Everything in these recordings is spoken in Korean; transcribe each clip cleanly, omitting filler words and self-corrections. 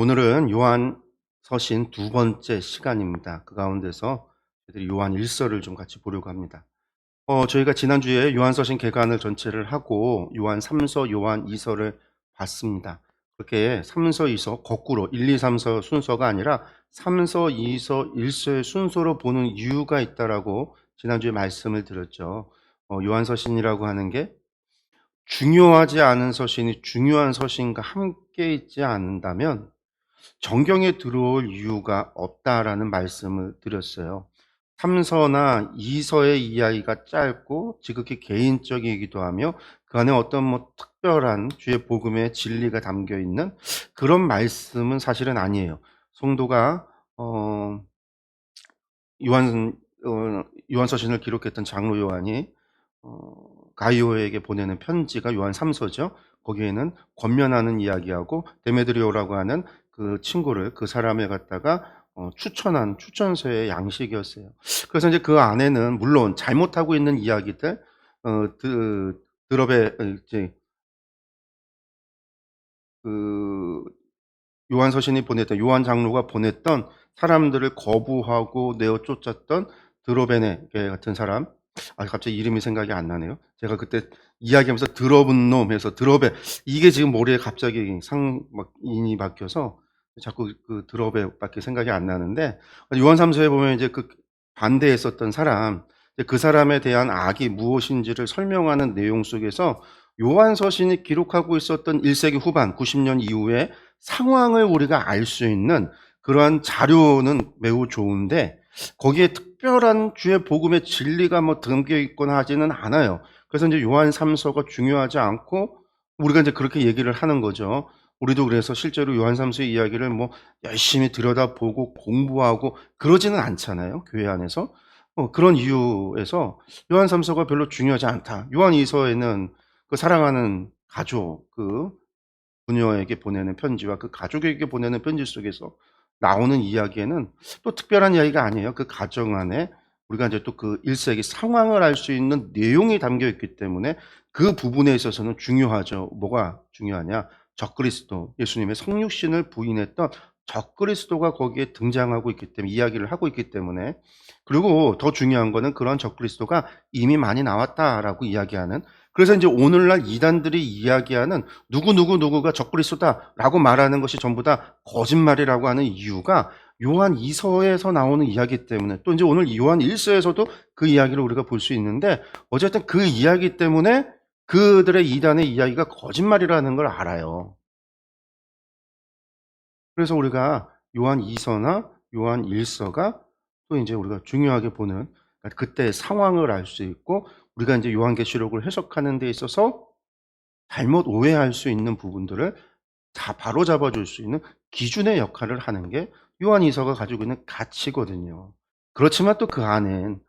오늘은 요한서신 두 번째 시간입니다. 그 가운데서 저희들이 요한 1서를 좀 같이 보려고 합니다. 저희가 지난주에 요한서신 개관을 전체를 하고 요한 3서, 요한 2서를 봤습니다. 그렇게 3서, 2서 거꾸로 1, 2, 3서 순서가 아니라 3서, 2서, 1서의 순서로 보는 이유가 있다라고 지난주에 말씀을 드렸죠. 요한서신이라고 하는 게 중요하지 않은 서신이 중요한 서신과 함께 있지 않는다면 정경에 들어올 이유가 없다라는 말씀을 드렸어요. 3서나 2서의 이야기가 짧고 지극히 개인적이기도 하며 그 안에 어떤 특별한 주의 복음의 진리가 담겨 있는 그런 말씀은 사실은 아니에요. 성도가 요한서신을 기록했던 장로 요한이 가이오에게 보내는 편지가 요한 3서죠. 거기에는 권면하는 이야기하고 데메드리오라고 하는 그 친구를, 그 사람을 갖다가 추천한 추천서의 양식이었어요. 그래서 이제 그 안에는 물론 잘못하고 있는 이야기들, 드럽의 이제 그 요한 서신이 보냈던, 요한 장로가 보냈던 사람들을 거부하고 내어 쫓았던 드로베네 같은 사람, 갑자기 이름이 생각이 안 나네요. 제가 그때 이야기하면서 드러분 놈 해서 드러베, 이게 지금 머리에 갑자기 인이 바뀌어서 자꾸 그 드러베밖에 생각이 안 나는데, 요한 3서에 보면 이제 그 반대했었던 사람, 그 사람에 대한 악이 무엇인지를 설명하는 내용 속에서 요한 서신이 기록하고 있었던 1세기 후반 90년 이후에 상황을 우리가 알 수 있는 그러한 자료는 매우 좋은데 거기에 특별한 주의 복음의 진리가 담겨 있거나 하지는 않아요. 그래서 이제 요한 3서가 중요하지 않고 우리가 이제 그렇게 얘기를 하는 거죠. 우리도 그래서 실제로 요한 3서의 이야기를 열심히 들여다보고 공부하고 그러지는 않잖아요. 교회 안에서. 그런 이유에서 요한 3서가 별로 중요하지 않다. 요한 2서에는 그 사랑하는 가족, 그 부녀에게 보내는 편지와 그 가족에게 보내는 편지 속에서 나오는 이야기에는 또 특별한 이야기가 아니에요. 그 가정 안에 우리가 이제 또 그 1세기 상황을 알 수 있는 내용이 담겨 있기 때문에 그 부분에 있어서는 중요하죠. 뭐가 중요하냐? 적그리스도, 예수님의 성육신을 부인했던 적그리스도가 거기에 등장하고 있기 때문에, 이야기를 하고 있기 때문에, 그리고 더 중요한 거는 그런 적그리스도가 이미 많이 나왔다라고 이야기하는, 그래서 이제 오늘날 이단들이 이야기하는 누구가 적그리스도다라고 말하는 것이 전부 다 거짓말이라고 하는 이유가 요한 2서에서 나오는 이야기 때문에, 또 이제 오늘 요한 1서에서도 그 이야기를 우리가 볼 수 있는데, 어쨌든 그 이야기 때문에 그들의 이단의 이야기가 거짓말이라는 걸 알아요. 그래서 우리가 요한 2서나 요한 1서가 또 이제 우리가 중요하게 보는, 그러니까 그때의 상황을 알 수 있고, 우리가 이제 요한계시록을 해석하는 데 있어서 잘못 오해할 수 있는 부분들을 다 바로잡아 줄 수 있는 기준의 역할을 하는 게 요한 2서가 가지고 있는 가치거든요. 그렇지만 또 그 안엔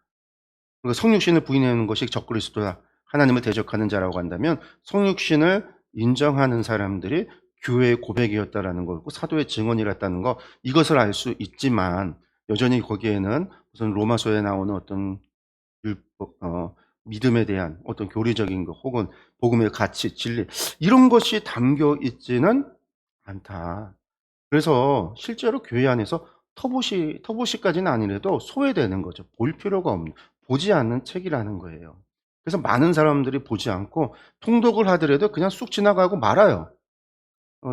성육신을 부인하는 것이 적그리스도다, 하나님을 대적하는 자라고 한다면 성육신을 인정하는 사람들이 교회의 고백이었다라는 거고 사도의 증언이었다는 거, 이것을 알 수 있지만 여전히 거기에는 무슨 로마서에 나오는 어떤 율법, 믿음에 대한 어떤 교리적인 것 혹은 복음의 가치, 진리, 이런 것이 담겨 있지는 않다. 그래서 실제로 교회 안에서 터부시까지는 아니라도 소외되는 거죠. 볼 필요가 없는, 보지 않는 책이라는 거예요. 그래서 많은 사람들이 보지 않고 통독을 하더라도 그냥 쑥 지나가고 말아요.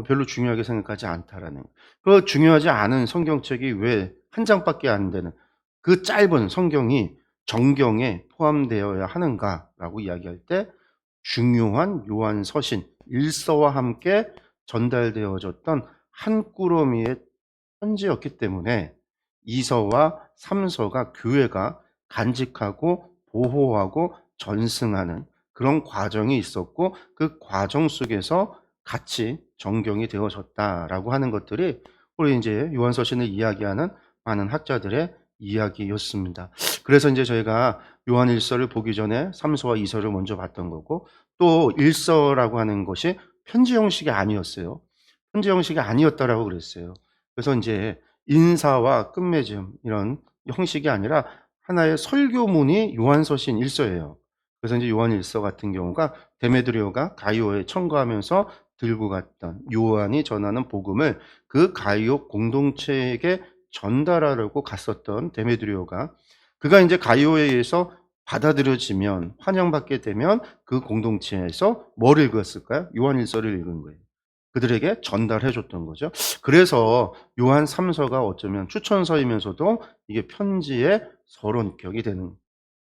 별로 중요하게 생각하지 않다라는. 그 중요하지 않은 성경책이 왜 한 장밖에 안 되는 그 짧은 성경이 정경에 포함되어야 하는가라고 이야기할 때 중요한 요한 서신 1서와 함께 전달되어졌던 한 꾸러미의 편지였기 때문에 2서와 3서가 교회가 간직하고 보호하고 전승하는 그런 과정이 있었고, 그 과정 속에서 같이 정경이 되어졌다라고 하는 것들이 우리 이제 요한서신을 이야기하는 많은 학자들의 이야기였습니다. 그래서 이제 저희가 요한 1서를 보기 전에 3서와 2서를 먼저 봤던 거고, 또 1서라고 하는 것이 편지 형식이 아니었어요. 편지 형식이 아니었다라고 그랬어요. 그래서 이제 인사와 끝맺음 이런 형식이 아니라 하나의 설교문이 요한서신 1서예요. 그래서 이제 요한 1서 같은 경우가 데메드리오가 가이오에 청구하면서 들고 갔던 요한이 전하는 복음을 그 가이오 공동체에게 전달하려고 갔었던 데메드리오가 그가 이제 가이오에 의해서 받아들여지면 환영받게 되면 그 공동체에서 뭘 읽었을까요? 요한일서를 읽은 거예요. 그들에게 전달해 줬던 거죠. 그래서 요한 3서가 어쩌면 추천서이면서도 이게 편지의 서론격이 되는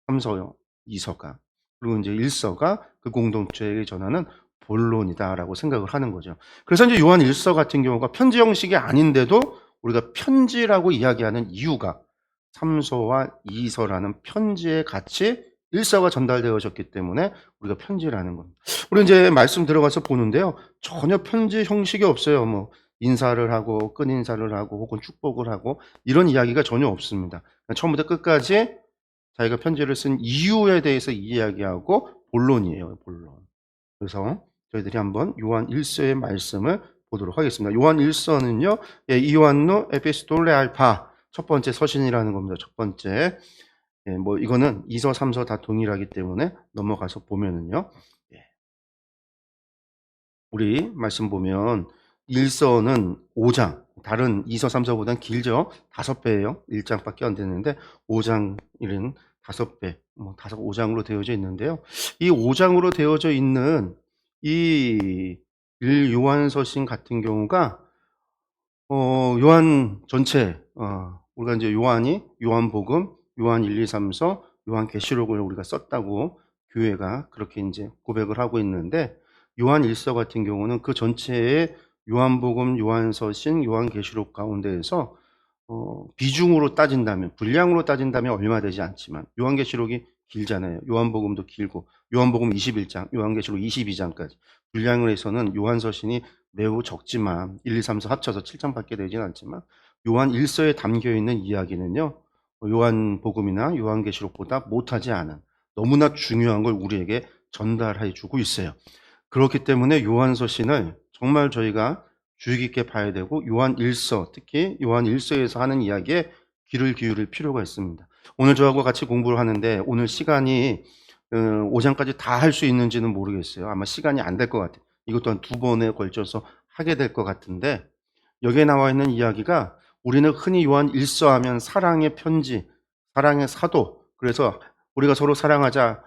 3서, 2서가. 그리고 이제 1서가 그 공동체에게 전하는 본론이다라고 생각을 하는 거죠. 그래서 이제 요한 1서 같은 경우가 편지 형식이 아닌데도 우리가 편지라고 이야기하는 이유가 3서와 2서라는 편지의 같이 1서가 전달되어졌기 때문에 우리가 편지라는 겁니다. 우리 이제 말씀 들어가서 보는데요. 전혀 편지 형식이 없어요. 뭐 인사를 하고 끝인사를 하고 혹은 축복을 하고 이런 이야기가 전혀 없습니다. 처음부터 끝까지 자기가 편지를 쓴 이유에 대해서 이야기하고 본론이에요. 본론. 그래서 저희들이 한번 요한 1서의 말씀을 보도록 하겠습니다. 요한 1서는요. 이요한노 에피스톨레 알파 첫 번째 서신이라는 겁니다. 첫 번째. 뭐 이거는 2서, 3서 다 동일하기 때문에 넘어가서 보면은요. 우리 말씀 보면 1서는 5장, 다른 2서, 3서보다는 길죠. 5배예요. 1장밖에 안 되는데 5장이는 5배, 뭐 5장으로 되어져 있는데요. 이 5장으로 되어져 있는 이 1요한서신 같은 경우가 요한 전체 우리가 이제 요한이 요한복음, 요한 1, 2, 3서, 요한계시록을 우리가 썼다고 교회가 그렇게 이제 고백을 하고 있는데 요한 1서 같은 경우는 그 전체의 요한복음, 요한서신, 요한계시록 가운데에서 비중으로 따진다면, 분량으로 따진다면 얼마 되지 않지만 요한계시록이 길잖아요. 요한복음도 길고 요한복음 21장, 요한계시록 22장까지 분량을 해서는 요한서신이 매우 적지만 1, 2, 3서 합쳐서 7장밖에 되지는 않지만 요한 1서에 담겨있는 이야기는요. 요한복음이나 요한계시록보다 못하지 않은 너무나 중요한 걸 우리에게 전달해 주고 있어요. 그렇기 때문에 요한서신을 정말 저희가 주의 깊게 봐야 되고 요한 1서, 특히 요한 1서에서 하는 이야기에 귀를 기울일 필요가 있습니다. 오늘 저하고 같이 공부를 하는데 오늘 시간이 5장까지 다 할 수 있는지는 모르겠어요. 아마 시간이 안 될 것 같아요. 이것 또한 2번에 걸쳐서 하게 될 것 같은데 여기에 나와 있는 이야기가 우리는 흔히 요한 1서 하면 사랑의 편지, 사랑의 사도, 그래서 우리가 서로 사랑하자,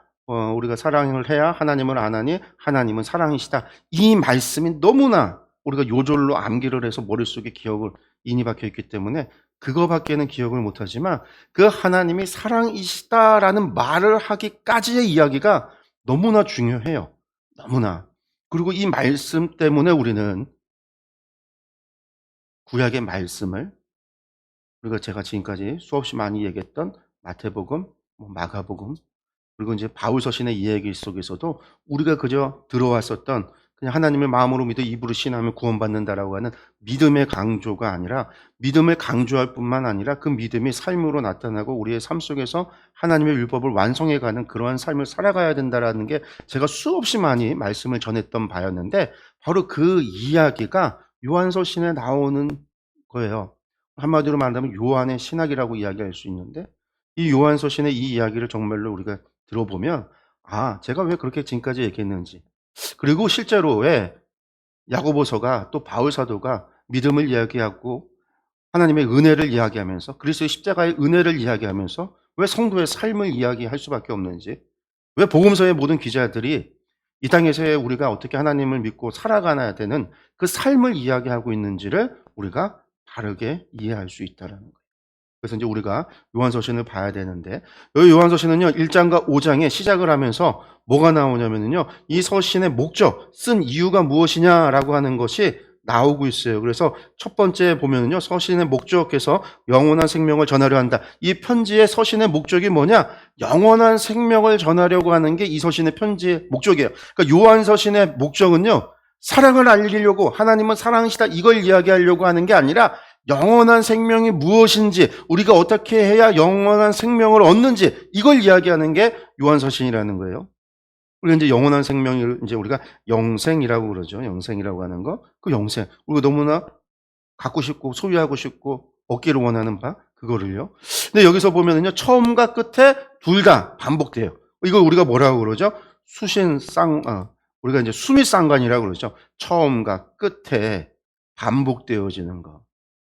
우리가 사랑을 해야 하나님을 아나니 하나님은 사랑이시다. 이 말씀이 너무나 우리가 요절로 암기를 해서 머릿속에 기억을 인이 박혀 있기 때문에 그거밖에는 기억을 못하지만 그 하나님이 사랑이시다라는 말을 하기까지의 이야기가 너무나 중요해요. 너무나. 그리고 이 말씀 때문에 우리는 구약의 말씀을 그리고 제가 지금까지 수없이 많이 얘기했던 마태복음, 마가복음 그리고 이제 바울서신의 이야기 속에서도 우리가 그저 들어왔었던 그냥 하나님의 마음으로 믿어 입으로 신하면 구원받는다라고 하는 믿음의 강조가 아니라 믿음을 강조할 뿐만 아니라 그 믿음이 삶으로 나타나고 우리의 삶 속에서 하나님의 율법을 완성해가는 그러한 삶을 살아가야 된다라는 게 제가 수없이 많이 말씀을 전했던 바였는데 바로 그 이야기가 요한서신에 나오는 거예요. 한마디로 말하면 요한의 신학이라고 이야기할 수 있는데 이 요한서신의 이 이야기를 정말로 우리가 들어보면 제가 왜 그렇게 지금까지 얘기했는지 그리고 실제로 왜 야고보서가 또 바울 사도가 믿음을 이야기하고 하나님의 은혜를 이야기하면서 그리스도의 십자가의 은혜를 이야기하면서 왜 성도의 삶을 이야기할 수밖에 없는지 왜 복음서의 모든 기자들이 이 땅에서의 우리가 어떻게 하나님을 믿고 살아가야 되는 그 삶을 이야기하고 있는지를 우리가 바르게 이해할 수 있다는 거예요. 그래서 이제 우리가 요한서신을 봐야 되는데 여기 요한서신은요 1장과 5장에 시작을 하면서 뭐가 나오냐면요 이 서신의 목적, 쓴 이유가 무엇이냐라고 하는 것이 나오고 있어요. 그래서 첫 번째 보면은요 서신의 목적에서 영원한 생명을 전하려 한다. 이 편지의 서신의 목적이 뭐냐? 영원한 생명을 전하려고 하는 게 이 서신의 편지의 목적이에요. 그러니까 요한서신의 목적은요 사랑을 알리려고 하나님은 사랑이시다 이걸 이야기하려고 하는 게 아니라 영원한 생명이 무엇인지 우리가 어떻게 해야 영원한 생명을 얻는지 이걸 이야기하는 게 요한서신이라는 거예요. 우리가 이제 영원한 생명을 이제 우리가 영생이라고 그러죠. 영생이라고 하는 거. 그 영생. 우리가 너무나 갖고 싶고 소유하고 싶고 얻기를 원하는 바 그거를요. 근데 여기서 보면은요. 처음과 끝에 둘 다 반복돼요. 이걸 우리가 뭐라고 그러죠? 우리가 이제 수미상관이라고 그러죠. 처음과 끝에 반복되어지는 거.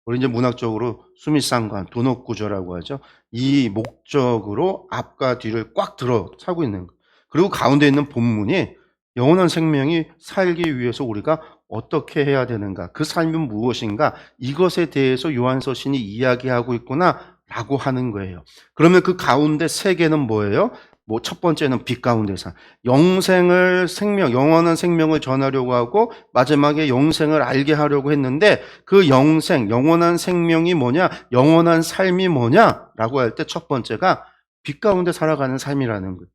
우리 이제 문학적으로 수미상관, 도넛구조라고 하죠. 이 목적으로 앞과 뒤를 꽉 들어차고 있는 거. 그리고 가운데 있는 본문이 영원한 생명이 살기 위해서 우리가 어떻게 해야 되는가, 그 삶은 무엇인가, 이것에 대해서 요한서신이 이야기하고 있구나라고 하는 거예요. 그러면 그 가운데 세 개는 뭐예요? 뭐 첫 번째는 빛 가운데 산, 영생을 영원한 생명을 전하려고 하고 마지막에 영생을 알게 하려고 했는데 그 영원한 생명이 뭐냐, 영원한 삶이 뭐냐라고 할 때 첫 번째가 빛 가운데 살아가는 삶이라는 거예요.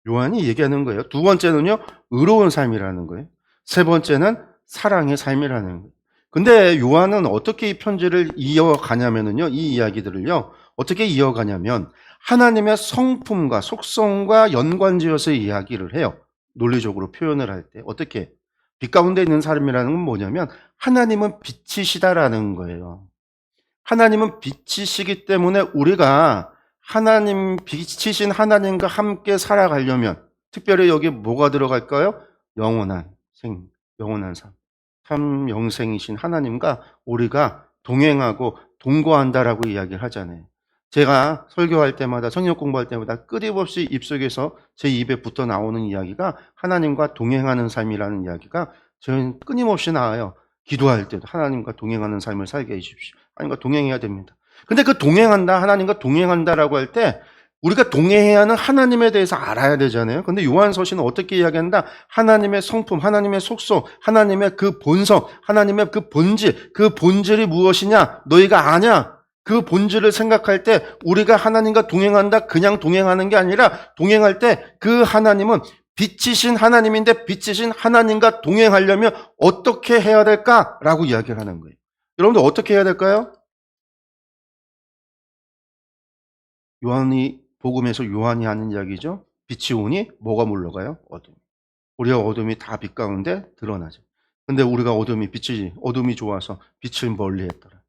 요한이 얘기하는 거예요. 두 번째는요, 의로운 삶이라는 거예요. 세 번째는 사랑의 삶이라는 거예요. 근데 요한은 어떻게 이 편지를 이어가냐면요, 이 이야기들을요, 어떻게 이어가냐면 하나님의 성품과 속성과 연관지어서 이야기를 해요. 논리적으로 표현을 할 때. 어떻게? 빛 가운데 있는 사람이라는 건 뭐냐면 하나님은 빛이시다라는 거예요. 하나님은 빛이시기 때문에 우리가 빛이신 하나님과 함께 살아가려면 특별히 여기 뭐가 들어갈까요? 영원한 삶. 참 영생이신 하나님과 우리가 동행하고 동거한다라고 이야기를 하잖아요. 제가 설교할 때마다, 성경 공부할 때마다 끊임없이 입속에서 제 입에 붙어 나오는 이야기가 하나님과 동행하는 삶이라는 이야기가 저는 끊임없이 나와요. 기도할 때도 하나님과 동행하는 삶을 살게 해주십시오. 하나님과 동행해야 됩니다. 근데 그 하나님과 동행한다라고 할 때 우리가 동행해야 하는 하나님에 대해서 알아야 되잖아요. 근데 요한서신은 어떻게 이야기한다? 하나님의 성품, 하나님의 속성, 하나님의 그 본성, 하나님의 그 본질, 그 본질이 무엇이냐? 너희가 아냐? 그 본질을 생각할 때 우리가 하나님과 동행한다, 그냥 동행하는 게 아니라 동행할 때 그 하나님은 빛이신 하나님인데 빛이신 하나님과 동행하려면 어떻게 해야 될까라고 이야기를 하는 거예요. 여러분들 어떻게 해야 될까요? 복음에서 요한이 하는 이야기죠. 빛이 오니 뭐가 물러가요? 어둠. 우리가 어둠이 다 빛 가운데 드러나죠. 근데 우리가 어둠이 좋아서 빛을 멀리 했더라.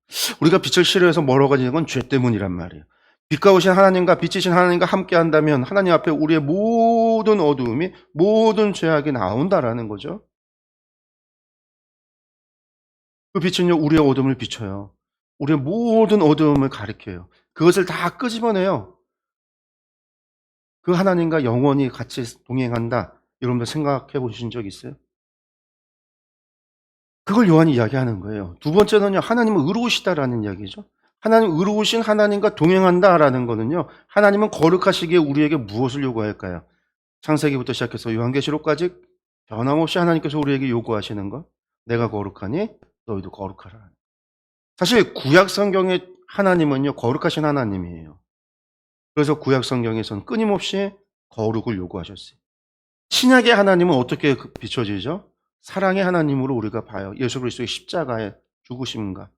우리가 빛을 싫어해서 멀어가지는 건 죄 때문이란 말이에요. 빛과 오신 하나님과 빛이신 하나님과 함께 한다면 하나님 앞에 우리의 모든 어두움이, 모든 죄악이 나온다라는 거죠. 그 빛은요, 우리의 어둠을 비춰요. 우리의 모든 어두움을 가리켜요. 그것을 다 끄집어내요. 그 하나님과 영원히 같이 동행한다. 여러분들 생각해 보신 적 있어요? 그걸 요한이 이야기하는 거예요. 두 번째는요, 하나님은 의로우시다라는 이야기죠. 하나님, 의로우신 하나님과 동행한다라는 거는요, 하나님은 거룩하시기에 우리에게 무엇을 요구할까요? 창세기부터 시작해서 요한계시록까지 변함없이 하나님께서 우리에게 요구하시는 것, 내가 거룩하니 너희도 거룩하라. 사실 구약 성경의 하나님은요, 거룩하신 하나님이에요. 그래서 구약 성경에서는 끊임없이 거룩을 요구하셨어요. 신약의 하나님은 어떻게 비춰지죠? 사랑의 하나님으로 우리가 봐요. 예수 그리스도의 십자가의 죽으심과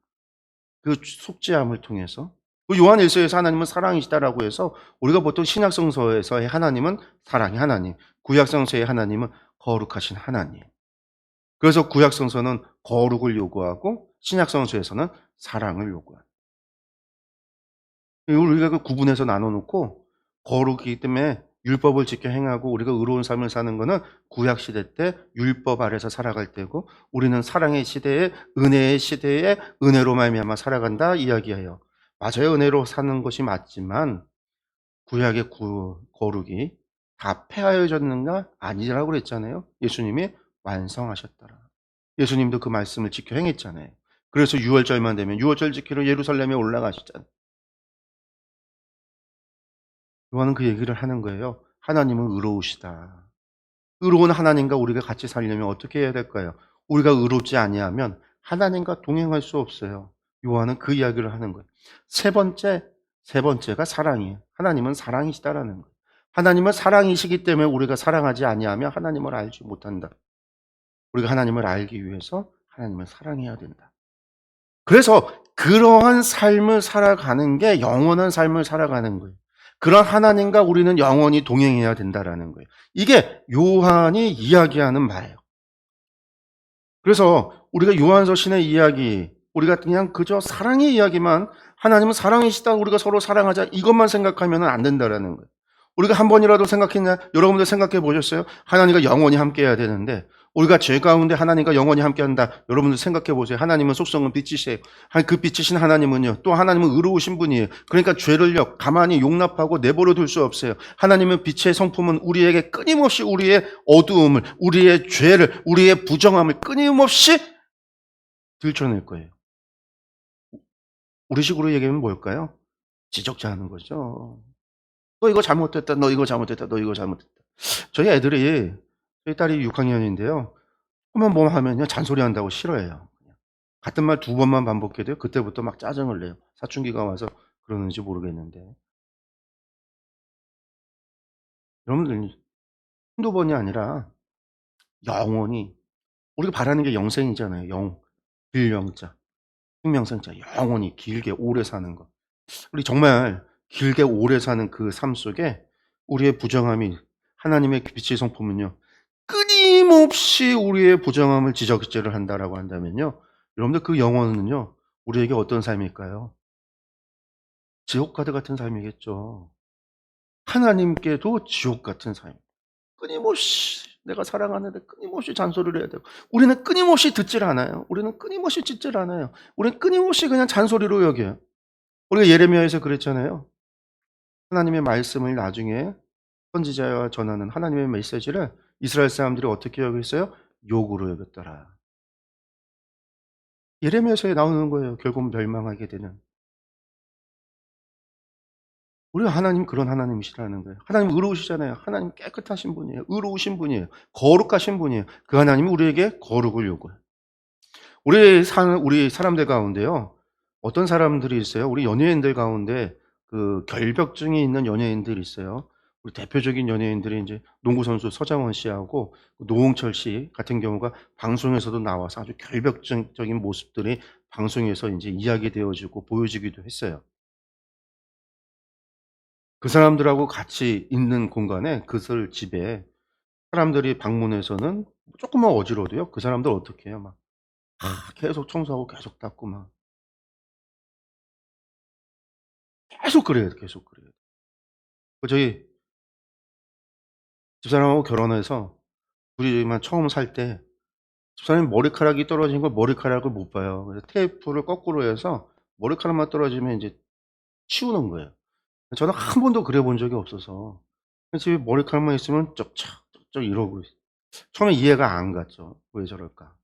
그 속죄함을 통해서. 그 요한 1서에서 하나님은 사랑이시다라고 해서 우리가 보통 신약 성서에서의 하나님은 사랑의 하나님, 구약 성서의 하나님은 거룩하신 하나님. 그래서 구약 성서는 거룩을 요구하고 신약 성서에서는 사랑을 요구합니다. 우리가 그 구분해서 나눠놓고 거룩이기 때문에 율법을 지켜 행하고 우리가 의로운 삶을 사는 것은 구약 시대 때 율법 아래서 살아갈 때고 우리는 사랑의 시대에 은혜의 시대에 은혜로 말미암아 살아간다 이야기해요. 맞아요. 은혜로 사는 것이 맞지만 구약의 거룩이 다 폐하여졌는가? 아니라고 그랬잖아요. 예수님이 완성하셨더라. 예수님도 그 말씀을 지켜 행했잖아요. 그래서 6월절만 되면 6월절 지키러 예루살렘에 올라가시잖아요. 요한은 그 얘기를 하는 거예요. 하나님은 의로우시다. 의로운 하나님과 우리가 같이 살려면 어떻게 해야 될까요? 우리가 의롭지 아니하면 하나님과 동행할 수 없어요. 요한은 그 이야기를 하는 거예요. 세 번째가 사랑이에요. 하나님은 사랑이시다라는 거예요. 하나님은 사랑이시기 때문에 우리가 사랑하지 아니하면 하나님을 알지 못한다. 우리가 하나님을 알기 위해서 하나님을 사랑해야 된다. 그래서 그러한 삶을 살아가는 게 영원한 삶을 살아가는 거예요. 그런 하나님과 우리는 영원히 동행해야 된다라는 거예요. 이게 요한이 이야기하는 말이에요. 그래서 우리가 요한서신의 이야기, 우리가 그냥 그저 사랑의 이야기만, 하나님은 사랑이시다, 우리가 서로 사랑하자, 이것만 생각하면 안 된다라는 거예요. 우리가 한 번이라도 생각했냐? 여러분들 생각해 보셨어요? 하나님과 영원히 함께 해야 되는데 우리가 죄 가운데 하나님과 영원히 함께한다. 여러분들 생각해 보세요. 하나님은 속성은 빛이세요. 그 빛이신 하나님은요. 또 하나님은 의로우신 분이에요. 그러니까 죄를요 가만히 용납하고 내버려 둘 수 없어요. 하나님은 빛의 성품은 우리에게 끊임없이 우리의 어두움을, 우리의 죄를, 우리의 부정함을 끊임없이 들춰낼 거예요. 우리식으로 얘기하면 뭘까요? 지적자하는 거죠. 너 이거 잘못했다. 너 이거 잘못했다. 너 이거 잘못했다. 저희 애들이 저희 딸이 6학년인데요. 한번 뭐 하면요 잔소리한다고 싫어해요. 같은 말 두 번만 반복해도요 그때부터 막 짜증을 내요. 사춘기가 와서 그러는지 모르겠는데. 여러분들 한두 번이 아니라 영원히 우리가 바라는 게 영생이잖아요. 길영자, 생명생자, 영원히 길게 오래 사는 것. 우리 정말 길게 오래 사는 그 삶 속에 우리의 부정함이 하나님의 빛의 성품은요. 끊임없이 우리의 부정함을 지적질을 한다라고 한다면요. 여러분들 그 영혼은요. 우리에게 어떤 삶일까요? 지옥가드 같은 삶이겠죠. 하나님께도 지옥 같은 삶. 끊임없이 내가 사랑하는데 끊임없이 잔소리를 해야 되고 우리는 끊임없이 듣질 않아요. 우리는 끊임없이 짖질 않아요. 우리는 끊임없이 그냥 잔소리로 여겨요. 우리가 예레미야에서 그랬잖아요. 하나님의 말씀을 나중에 선지자와 전하는 하나님의 메시지를 이스라엘 사람들이 어떻게 여겼어요? 욕으로 여겼더라. 예레미야서에 나오는 거예요. 결국 멸망하게 되는. 우리가 하나님 그런 하나님이시라는 거예요. 하나님 의로우시잖아요. 하나님 깨끗하신 분이에요. 의로우신 분이에요. 거룩하신 분이에요. 그 하나님이 우리에게 거룩을 요구해요. 우리 사람들 가운데요. 어떤 사람들이 있어요. 우리 연예인들 가운데 그 결벽증이 있는 연예인들이 있어요. 우리 대표적인 연예인들이 이제 농구 선수 서장원 씨하고 노홍철 씨 같은 경우가 방송에서도 나와서 아주 결벽증적인 모습들이 방송에서 이제 이야기되어지고 보여지기도 했어요. 그 사람들하고 같이 있는 공간에 그들 집에 사람들이 방문해서는 조금만 어지러워도요. 그 사람들 어떻게 해요? 막 계속 청소하고 계속 닦고 막 계속 그래요. 계속 그래요. 저희 집사람하고 결혼해서 둘이만 처음 살 때 집사람이 머리카락이 떨어진 걸 머리카락을 못 봐요. 그래서 테이프를 거꾸로 해서 머리카락만 떨어지면 이제 치우는 거예요. 저는 한 번도 그래 본 적이 없어서 집에 머리카락만 있으면 쩍쩍 이러고 있어요. 처음에 이해가 안 갔죠. '왜 저럴까?'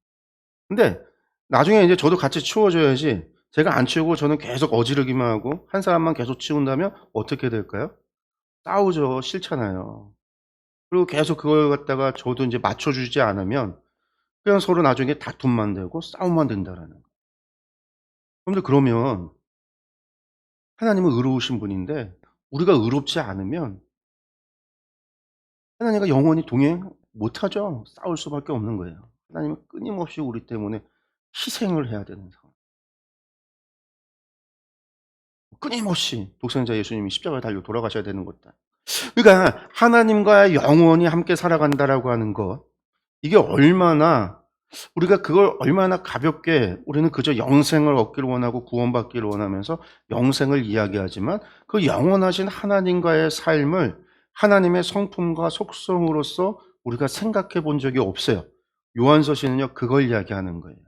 근데 나중에 인제 저도 같이 치워 줘야지 제가 안 치우고 저는 계속 어지르기만 하고 한 사람만 계속 치운다면 어떻게 될까요? 싸우죠. 싫잖아요. 그리고 계속 그걸 갖다가 저도 인제 맞춰 주지 않으면 그냥 서로 나중에 다툼만 되고 싸움만 된다라는 거예요. 여러분들 그러면 하나님은 의로우신 분인데 우리가 의롭지 않으면 하나님과 영원히 동행 못 하죠. 싸울 수밖에 없는 거예요. 하나님은 끊임없이 우리 때문에 희생을 해야 되는 상황. 끊임없이 독생자 예수님이 십자가에 달려 돌아가셔야 되는 것다. 그러니까 하나님과 영원히 함께 살아간다라고 하는 것, 이게 얼마나 우리가 그걸 얼마나 가볍게 우리는 그저 영생을 얻기를 원하고 구원받기를 원하면서 영생을 이야기하지만 그 영원하신 하나님과의 삶을 하나님의 성품과 속성으로서 우리가 생각해 본 적이 없어요. 요한서신은요 그걸 이야기하는 거예요.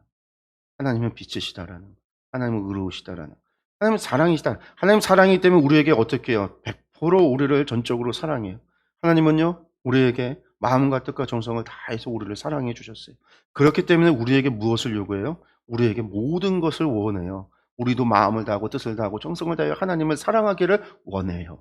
하나님은 빛이시다라는 거. 하나님은 의로우시다라는 거. 하나님은 사랑이시다. 하나님 사랑이기 때문에 우리에게 어떻게 해요? 100% 우리를 전적으로 사랑해요. 하나님은요 우리에게 마음과 뜻과 정성을 다해서 우리를 사랑해 주셨어요. 그렇기 때문에 우리에게 무엇을 요구해요? 우리에게 모든 것을 원해요. 우리도 마음을 다하고 뜻을 다하고 정성을 다하여 하나님을 사랑하기를 원해요.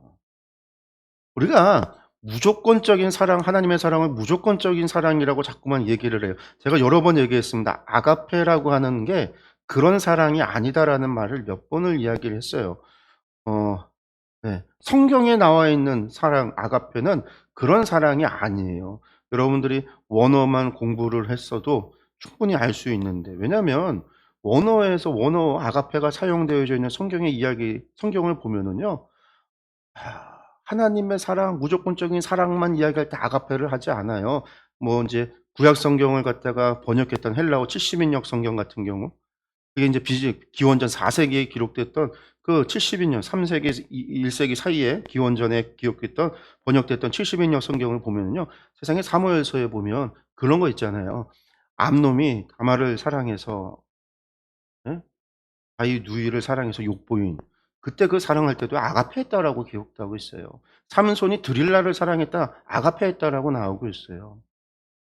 우리가 무조건적인 사랑, 하나님의 사랑을 무조건적인 사랑이라고 자꾸만 얘기를 해요. 제가 여러 번 얘기했습니다. 아가페라고 하는 게 그런 사랑이 아니다라는 말을 몇 번을 이야기를 했어요. 어, 네. 성경에 나와 있는 사랑, 아가페는 그런 사랑이 아니에요. 여러분들이 원어만 공부를 했어도 충분히 알 수 있는데, 왜냐면 원어에서 원어 아가페가 사용되어져 있는 성경의 이야기, 성경을 보면은요, 하나님의 사랑, 무조건적인 사랑만 이야기할 때 아가페를 하지 않아요. 뭐 이제 구약 성경을 갖다가 번역했던 헬라어 70인역 성경 같은 경우 그게 이제 기원전 4세기에 기록됐던 그 70인년 3세기 1세기 사이에 기원전에 기록됐던 번역됐던 70인년 성경을 보면은요. 세상에 사무엘서에 보면 그런 거 있잖아요. 암놈이 다말을 사랑해서 예? 자기 누이를 사랑해서 욕보인. 그때 그 사랑할 때도 아가페했다라고 기록하고 있어요. 삼손이 드릴라를 사랑했다. 아가페했다라고 나오고 있어요.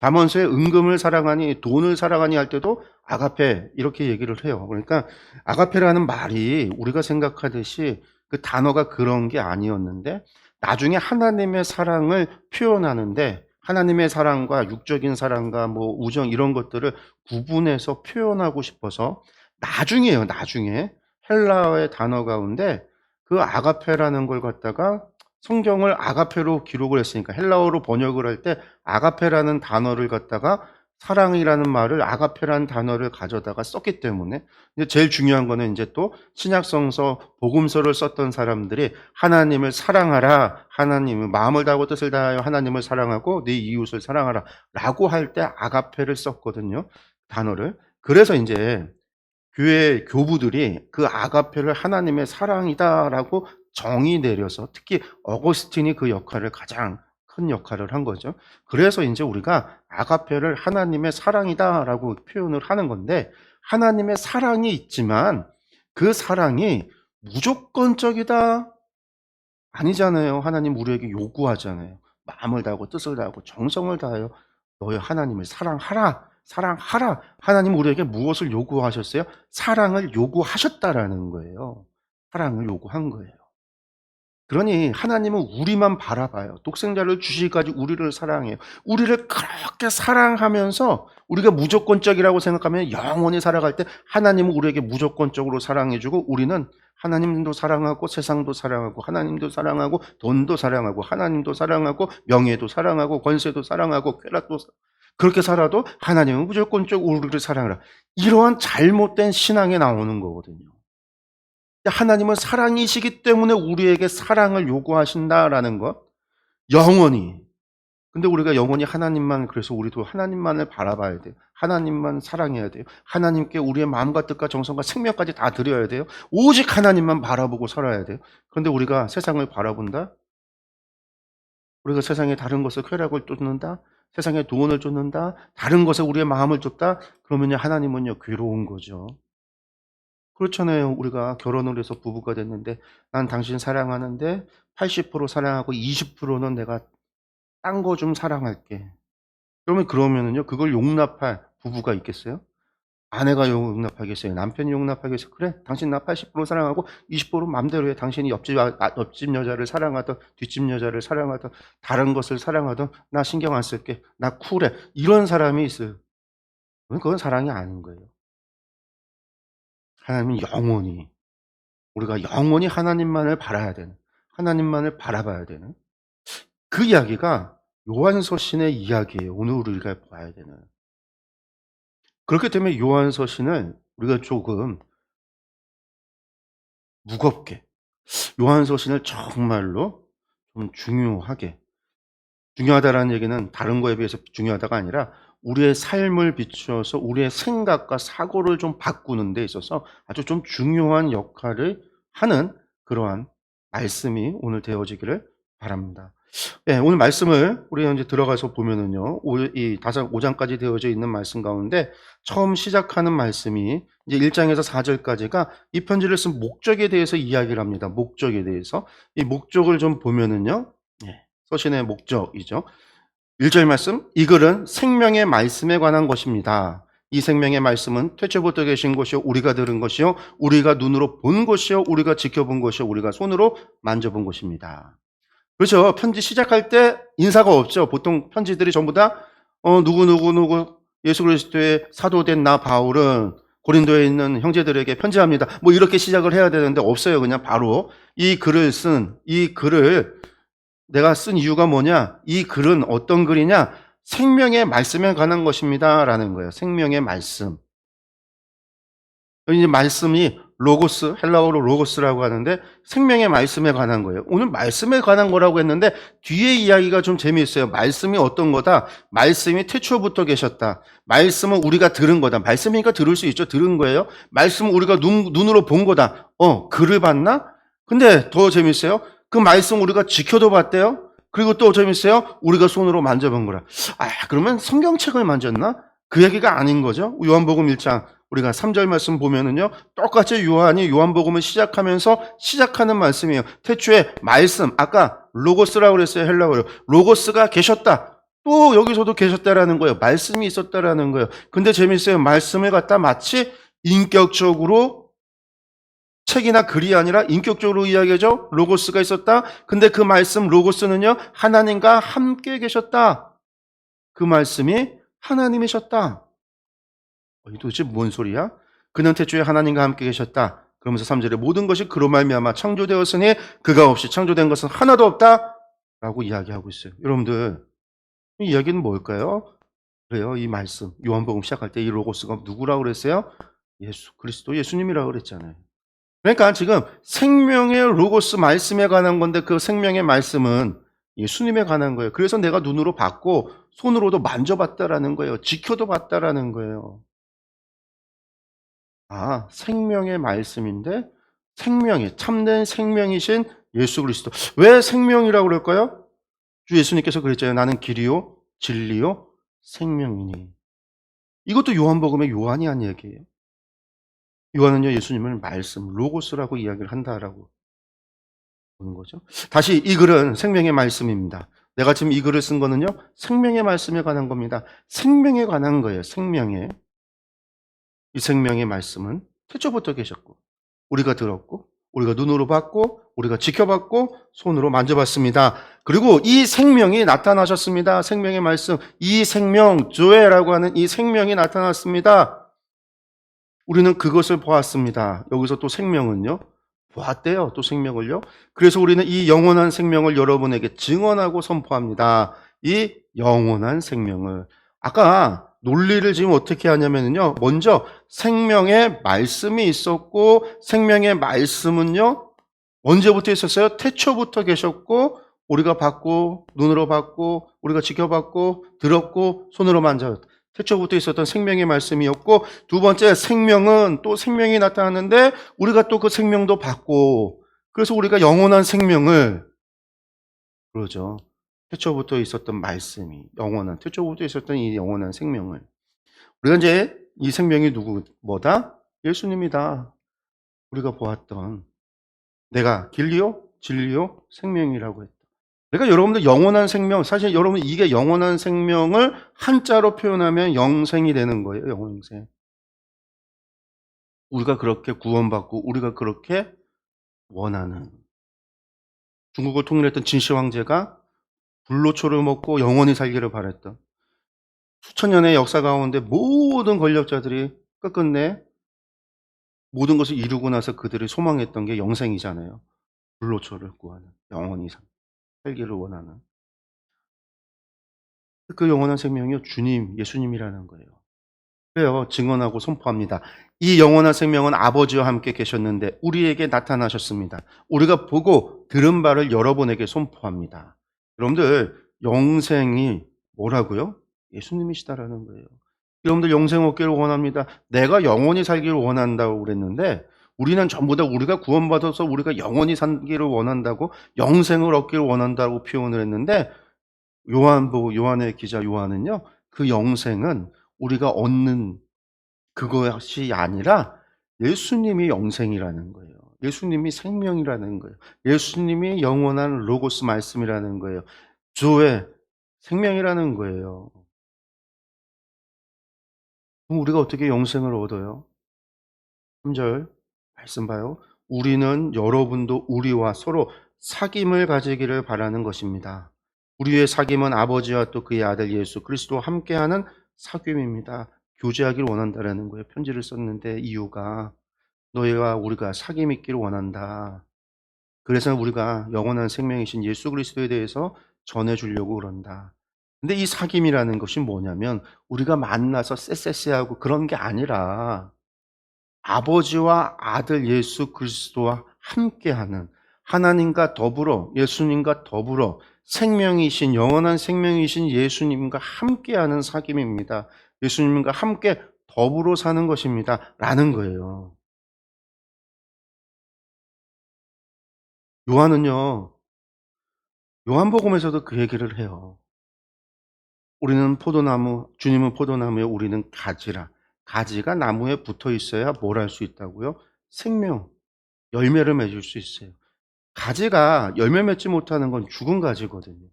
잠언서에 은금을 사랑하니 돈을 사랑하니 할 때도 아가페 이렇게 얘기를 해요. 그러니까 아가페라는 말이 우리가 생각하듯이 그 단어가 그런 게 아니었는데 나중에 하나님의 사랑을 표현하는데 하나님의 사랑과 육적인 사랑과 뭐 우정 이런 것들을 구분해서 표현하고 싶어서 나중에요. 나중에 헬라어의 단어 가운데 그 아가페라는 걸 갖다가 성경을 아가페로 기록을 했으니까 헬라어로 번역을 할 때 아가페라는 단어를 갖다가 사랑이라는 말을 아가페라는 단어를 가져다가 썼기 때문에 이제 제일 중요한 거는 이제 또 신약성서 복음서를 썼던 사람들이 하나님을 사랑하라, 하나님을 마음을 다하고 뜻을 다하여 하나님을 사랑하고 네 이웃을 사랑하라 라고 할 때 아가페를 썼거든요. 단어를. 그래서 이제 교회 교부들이 그 아가페를 하나님의 사랑이다라고 정의 내려서 특히 어거스틴이 그 역할을 가장 큰 역할을 한 거죠. 그래서 이제 우리가 아가페를 하나님의 사랑이다라고 표현을 하는 건데 하나님의 사랑이 있지만 그 사랑이 무조건적이다 아니잖아요. 하나님 우리에게 요구하잖아요. 마음을 다하고 뜻을 다하고 정성을 다하여 너희 하나님을 사랑하라. 사랑하라. 하나님 우리에게 무엇을 요구하셨어요? 사랑을 요구하셨다라는 거예요. 사랑을 요구한 거예요. 그러니 하나님은 우리만 바라봐요. 독생자를 주시기까지 우리를 사랑해요. 우리를 그렇게 사랑하면서 우리가 무조건적이라고 생각하면 영원히 살아갈 때 하나님은 우리에게 무조건적으로 사랑해주고 우리는 하나님도 사랑하고 세상도 사랑하고 하나님도 사랑하고 돈도 사랑하고 하나님도 사랑하고 명예도 사랑하고 권세도 사랑하고 쾌락도 그렇게 살아도 하나님은 무조건적으로 우리를 사랑하라. 이러한 잘못된 신앙에 나오는 거거든요. 하나님은 사랑이시기 때문에 우리에게 사랑을 요구하신다라는 것. 영원히. 근데 우리가 영원히 하나님만 그래서 우리도 하나님만을 바라봐야 돼요. 하나님만 사랑해야 돼요. 하나님께 우리의 마음과 뜻과 정성과 생명까지 다 드려야 돼요. 오직 하나님만 바라보고 살아야 돼요. 그런데 우리가 세상을 바라본다? 우리가 세상에 다른 것을 쾌락을 쫓는다? 세상에 돈을 쫓는다? 다른 것에 우리의 마음을 쫓다? 그러면요 하나님은요 괴로운 거죠. 그렇잖아요. 우리가 결혼을 해서 부부가 됐는데 난 당신 사랑하는데 80% 사랑하고 20%는 내가 딴 거 좀 사랑할게. 그러면은요 그걸 용납할 부부가 있겠어요? 아내가 용납하겠어요? 남편이 용납하겠어요? 그래 당신 나 80% 사랑하고 20% 맘대로 해. 당신이 옆집 여자를 사랑하든 뒷집 여자를 사랑하든 다른 것을 사랑하든 나 신경 안 쓸게. 나 쿨해. 이런 사람이 있어요. 그건 사랑이 아닌 거예요. 하나님은 영원히 우리가 영원히 하나님만을 바라야 되는 하나님만을 바라봐야 되는 그 이야기가 요한서신의 이야기예요. 오늘 우리가 봐야 되는. 그렇기 때문에 요한서신을 우리가 조금 무겁게 요한서신을 정말로 좀 중요하다라는 얘기는 다른 거에 비해서 중요하다가 아니라 우리의 삶을 비추어서 우리의 생각과 사고를 좀 바꾸는 데 있어서 아주 좀 중요한 역할을 하는 그러한 말씀이 오늘 되어지기를 바랍니다. 네, 오늘 말씀을 우리 이제 들어가서 보면은요, 이 5장까지 되어져 있는 말씀 가운데 처음 시작하는 말씀이 이제 1장에서 4절까지가 이 편지를 쓴 목적에 대해서 이야기를 합니다. 목적에 대해서. 이 목적을 좀 보면은요, 서신의 목적이죠. 1절 말씀, 이 글은 생명의 말씀에 관한 것입니다. 이 생명의 말씀은 태초부터 계신 것이요 우리가 들은 것이요 우리가 눈으로 본 것이요 우리가 지켜본 것이요 우리가 손으로 만져본 것입니다. 그렇죠. 편지 시작할 때 인사가 없죠. 보통 편지들이 전부 다 누구 예수 그리스도의 사도된 나 바울은 고린도에 있는 형제들에게 편지합니다. 뭐 이렇게 시작을 해야 되는데 없어요. 그냥 바로 이 글을 내가 쓴 이유가 뭐냐? 이 글은 어떤 글이냐? 생명의 말씀에 관한 것입니다. 라는 거예요. 생명의 말씀. 이제 말씀이 로고스, 헬라어로 로고스라고 하는데 생명의 말씀에 관한 거예요. 오늘 말씀에 관한 거라고 했는데 뒤에 이야기가 좀 재미있어요. 말씀이 어떤 거다? 말씀이 태초부터 계셨다. 말씀은 우리가 들은 거다. 말씀이니까 들을 수 있죠. 들은 거예요. 말씀은 우리가 눈으로 본 거다. 글을 봤나? 근데 더 재미있어요. 그 말씀 우리가 지켜도 봤대요. 그리고 또 재밌어요. 우리가 손으로 만져본 거라. 그러면 성경책을 만졌나? 그 얘기가 아닌 거죠. 요한복음 1장 우리가 3절 말씀 보면은요. 똑같이 요한이 요한복음을 시작하면서 시작하는 말씀이에요. 태초에 말씀, 아까 로고스라고 그랬어요. 헬라어로. 로고스가 계셨다. 또 여기서도 계셨다라는 거예요. 말씀이 있었다라는 거예요. 근데 재밌어요. 말씀을 갖다 마치 인격적으로 책이나 글이 아니라 인격적으로 이야기하죠. 로고스가 있었다. 근데 그 말씀 로고스는요. 하나님과 함께 계셨다. 그 말씀이 하나님이셨다. 이 도대체 뭔 소리야? 그는 태초에 하나님과 함께 계셨다. 그러면서 3절에 모든 것이 그로 말미암아 창조되었으니 그가 없이 창조된 것은 하나도 없다. 라고 이야기하고 있어요. 여러분들 이 이야기는 뭘까요? 그래요. 이 말씀 요한복음 시작할 때 이 로고스가 누구라고 그랬어요? 예수 그리스도 예수님이라고 그랬잖아요. 그러니까 지금 생명의 로고스 말씀에 관한 건데 그 생명의 말씀은 예수님에 관한 거예요. 그래서 내가 눈으로 봤고 손으로도 만져봤다라는 거예요. 지켜도 봤다라는 거예요. 생명의 말씀인데 생명이 참된 생명이신 예수 그리스도. 왜 생명이라고 그럴까요? 주 예수님께서 그랬잖아요. 나는 길이요 진리요 생명이니. 이것도 요한복음의 요한이 한 얘기예요. 요한은요 예수님을 말씀 로고스라고 이야기를 한다라고 보는 거죠. 다시 이 글은 생명의 말씀입니다. 내가 지금 이 글을 쓴 거는요 생명의 말씀에 관한 겁니다. 생명에 관한 거예요. 생명에. 이 생명의 말씀은 태초부터 계셨고 우리가 들었고 우리가 눈으로 봤고 우리가 지켜봤고 손으로 만져봤습니다. 그리고 이 생명이 나타나셨습니다. 생명의 말씀, 이 생명, 조에라고 하는 이 생명이 나타났습니다. 우리는 그것을 보았습니다. 여기서 또 생명은요 보았대요. 또 생명을요. 그래서 우리는 이 영원한 생명을 여러분에게 증언하고 선포합니다. 이 영원한 생명을. 아까 논리를 지금 어떻게 하냐면요. 먼저 생명의 말씀이 있었고 생명의 말씀은요. 언제부터 있었어요? 태초부터 계셨고 우리가 봤고 눈으로 봤고 우리가 지켜봤고 들었고 손으로 만졌. 태초부터 있었던 생명의 말씀이었고 두 번째 생명은 또 생명이 나타났는데 우리가 또 그 생명도 받고 그래서 우리가 영원한 생명을 그러죠. 태초부터 있었던 말씀이 영원한 태초부터 있었던 이 영원한 생명을 우리가 이제 이 생명이 누구 뭐다? 예수님이다. 우리가 보았던 내가 길리요 진리요 생명이라고 했다. 그러니까 여러분들 영원한 생명 사실 여러분 이게 영원한 생명을 한자로 표현하면 영생이 되는 거예요. 영생. 우리가 그렇게 구원받고 우리가 그렇게 원하는 중국을 통일했던 진시 황제가 불로초를 먹고 영원히 살기를 바랬던 수천 년의 역사 가운데 모든 권력자들이 끝끝내 모든 것을 이루고 나서 그들이 소망했던 게 영생이잖아요. 불로초를 구하는 영원히 살기를 원하는 그 영원한 생명이 주님 예수님이라는 거예요. 그래요. 증언하고 선포합니다. 이 영원한 생명은 아버지와 함께 계셨는데 우리에게 나타나셨습니다. 우리가 보고 들은 바를 여러분에게 선포합니다. 여러분들 영생이 뭐라고요? 예수님이시다라는 거예요. 여러분들 영생 얻기를 원합니다. 내가 영원히 살기를 원한다고 그랬는데 우리는 전부 다 우리가 구원받아서 우리가 영원히 살기를 원한다고 영생을 얻기를 원한다고 표현을 했는데 요한의 기자 요한은요. 그 영생은 우리가 얻는 그것이 아니라 예수님이 영생이라는 거예요. 예수님이 생명이라는 거예요. 예수님이 영원한 로고스 말씀이라는 거예요. 주의 생명이라는 거예요. 그럼 우리가 어떻게 영생을 얻어요? 3절 말씀 봐요. 우리는 여러분도 우리와 서로 사귐을 가지기를 바라는 것입니다. 우리의 사귐은 아버지와 또 그의 아들 예수 그리스도와 함께하는 사귐입니다. 교제하기를 원한다라는 거예요. 편지를 썼는데 이유가 너희와 우리가 사귐 있기를 원한다. 그래서 우리가 영원한 생명이신 예수 그리스도에 대해서 전해주려고 그런다. 근데 이 사귐이라는 것이 뭐냐면 우리가 만나서 쎄쎄쎄하고 그런 게 아니라 아버지와 아들 예수 그리스도와 함께하는, 하나님과 더불어, 예수님과 더불어 생명이신, 영원한 생명이신 예수님과 함께하는 사귐입니다. 예수님과 함께 더불어 사는 것입니다. 라는 거예요. 요한은요, 요한복음에서도 그 얘기를 해요. 우리는 포도나무, 주님은 포도나무에 우리는 가지라. 가지가 나무에 붙어 있어야 뭘 할 수 있다고요? 생명, 열매를 맺을 수 있어요. 가지가 열매 맺지 못하는 건 죽은 가지거든요.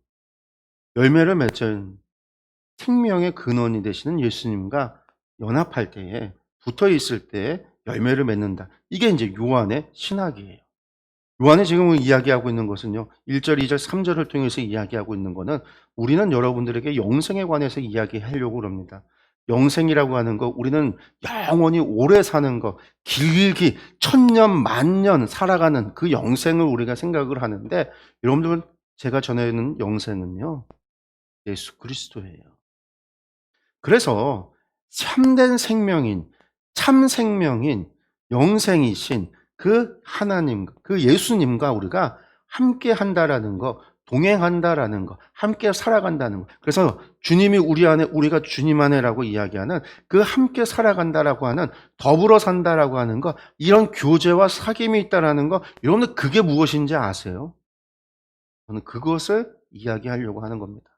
열매를 맺은 생명의 근원이 되시는 예수님과 연합할 때에, 붙어 있을 때에 열매를 맺는다. 이게 이제 요한의 신학이에요. 요한이 지금 이야기하고 있는 것은요, 1절, 2절, 3절을 통해서 이야기하고 있는 것은 우리는 여러분들에게 영생에 관해서 이야기하려고 합니다. 영생이라고 하는 거, 우리는 영원히 오래 사는 거, 길기 천년 만년 살아가는 그 영생을 우리가 생각을 하는데, 여러분들은, 제가 전하는 영생은요, 예수 그리스도예요. 그래서 참된 생명인, 참 생명인, 영생이신 그 하나님, 그 예수님과 우리가 함께 한다라는 거, 동행한다라는 거, 함께 살아간다는 거. 그래서 주님이 우리 안에, 우리가 주님 안에라고 이야기하는 그 함께 살아간다라고 하는, 더불어 산다라고 하는 거, 이런 교제와 사귐이 있다라는 거, 여러분들 그게 무엇인지 아세요? 저는 그것을 이야기하려고 하는 겁니다.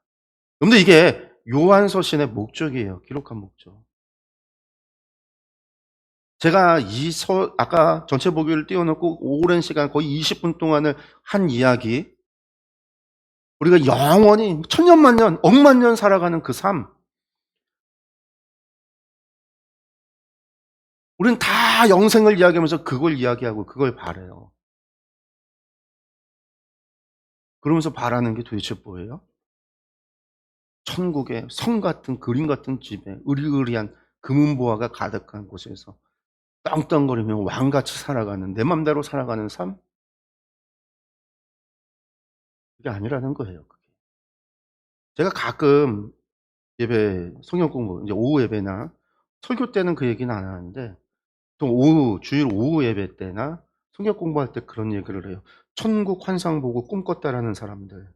여러분들 이게 요한서신의 목적이에요. 기록한 목적. 제가 아까 전체 보기를 띄워놓고 오랜 시간, 거의 20분 동안을 한 이야기, 우리가 영원히 천년만년, 억만년 살아가는 그 삶, 우리는 다 영생을 이야기하면서 그걸 이야기하고 그걸 바라요. 그러면서 바라는 게 도대체 뭐예요? 천국의 성 같은, 그림 같은 집에 으리으리한 금은보화가 가득한 곳에서 떵떵거리며 왕같이 살아가는, 내 맘대로 살아가는 삶? 그게 아니라는 거예요. 그게. 제가 가끔 예배, 성경 공부, 이제 오후 예배나 설교 때는 그 얘기는 안 하는데, 또 주일 오후 예배 때나 성경 공부할 때 그런 얘기를 해요. 천국 환상 보고 꿈꿨다라는 사람들.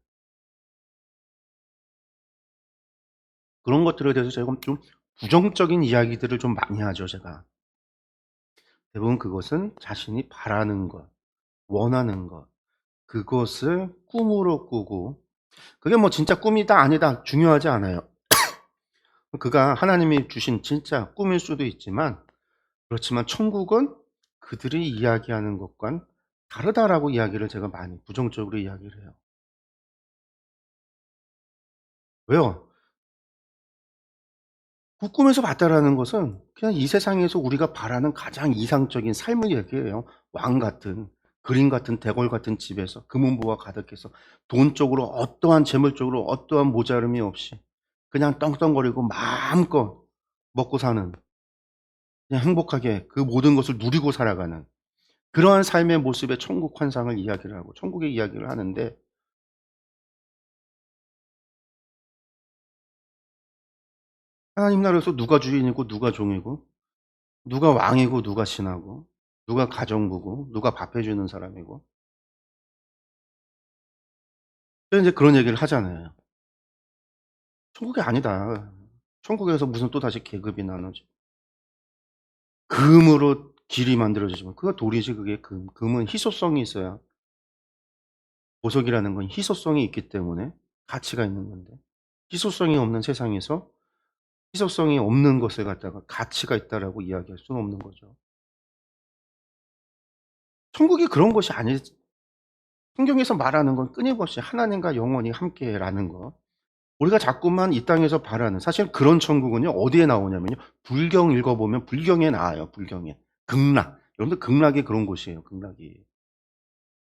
그런 것들에 대해서 제가 좀 부정적인 이야기들을 좀 많이 하죠, 제가. 대부분 그것은 자신이 바라는 것, 원하는 것, 그것을 꿈으로 꾸고, 그게 뭐 진짜 꿈이다 아니다 중요하지 않아요. 그가 하나님이 주신 진짜 꿈일 수도 있지만, 그렇지만 천국은 그들이 이야기하는 것과는 다르다라고 이야기를 제가 많이 부정적으로 이야기를 해요. 왜요? 그 꿈에서 봤다라는 것은 그냥 이 세상에서 우리가 바라는 가장 이상적인 삶을 얘기해요. 왕 같은, 그림 같은, 대궐 같은 집에서 금은보화 가득해서 돈 쪽으로, 어떠한 재물 쪽으로 어떠한 모자름이 없이 그냥 떵떵거리고 마음껏 먹고 사는, 그냥 행복하게 그 모든 것을 누리고 살아가는 그러한 삶의 모습의 천국 환상을 이야기를 하고 천국의 이야기를 하는데, 하나님 나라에서 누가 주인이고 누가 종이고, 누가 왕이고 누가 신하고, 누가 가정부고 누가 밥 해주는 사람이고, 이제 그런 얘기를 하잖아요. 천국이 아니다. 천국에서 무슨 또다시 계급이 나누지. 금으로 길이 만들어지지만 그거 돌이지. 그게 금. 금은 희소성이 있어야, 보석이라는 건 희소성이 있기 때문에 가치가 있는 건데, 희소성이 없는 세상에서 희소성이 없는 것을 갖다가 가치가 있다라고 이야기할 수는 없는 거죠. 천국이 그런 것이 아니, 성경에서 말하는 건 끊임없이 하나님과 영원히 함께라는 것. 우리가 자꾸만 이 땅에서 바라는, 사실 그런 천국은요, 어디에 나오냐면요, 불경 읽어보면 불경에 나와요. 불경에. 극락. 여러분들 극락이 그런 곳이에요. 극락이.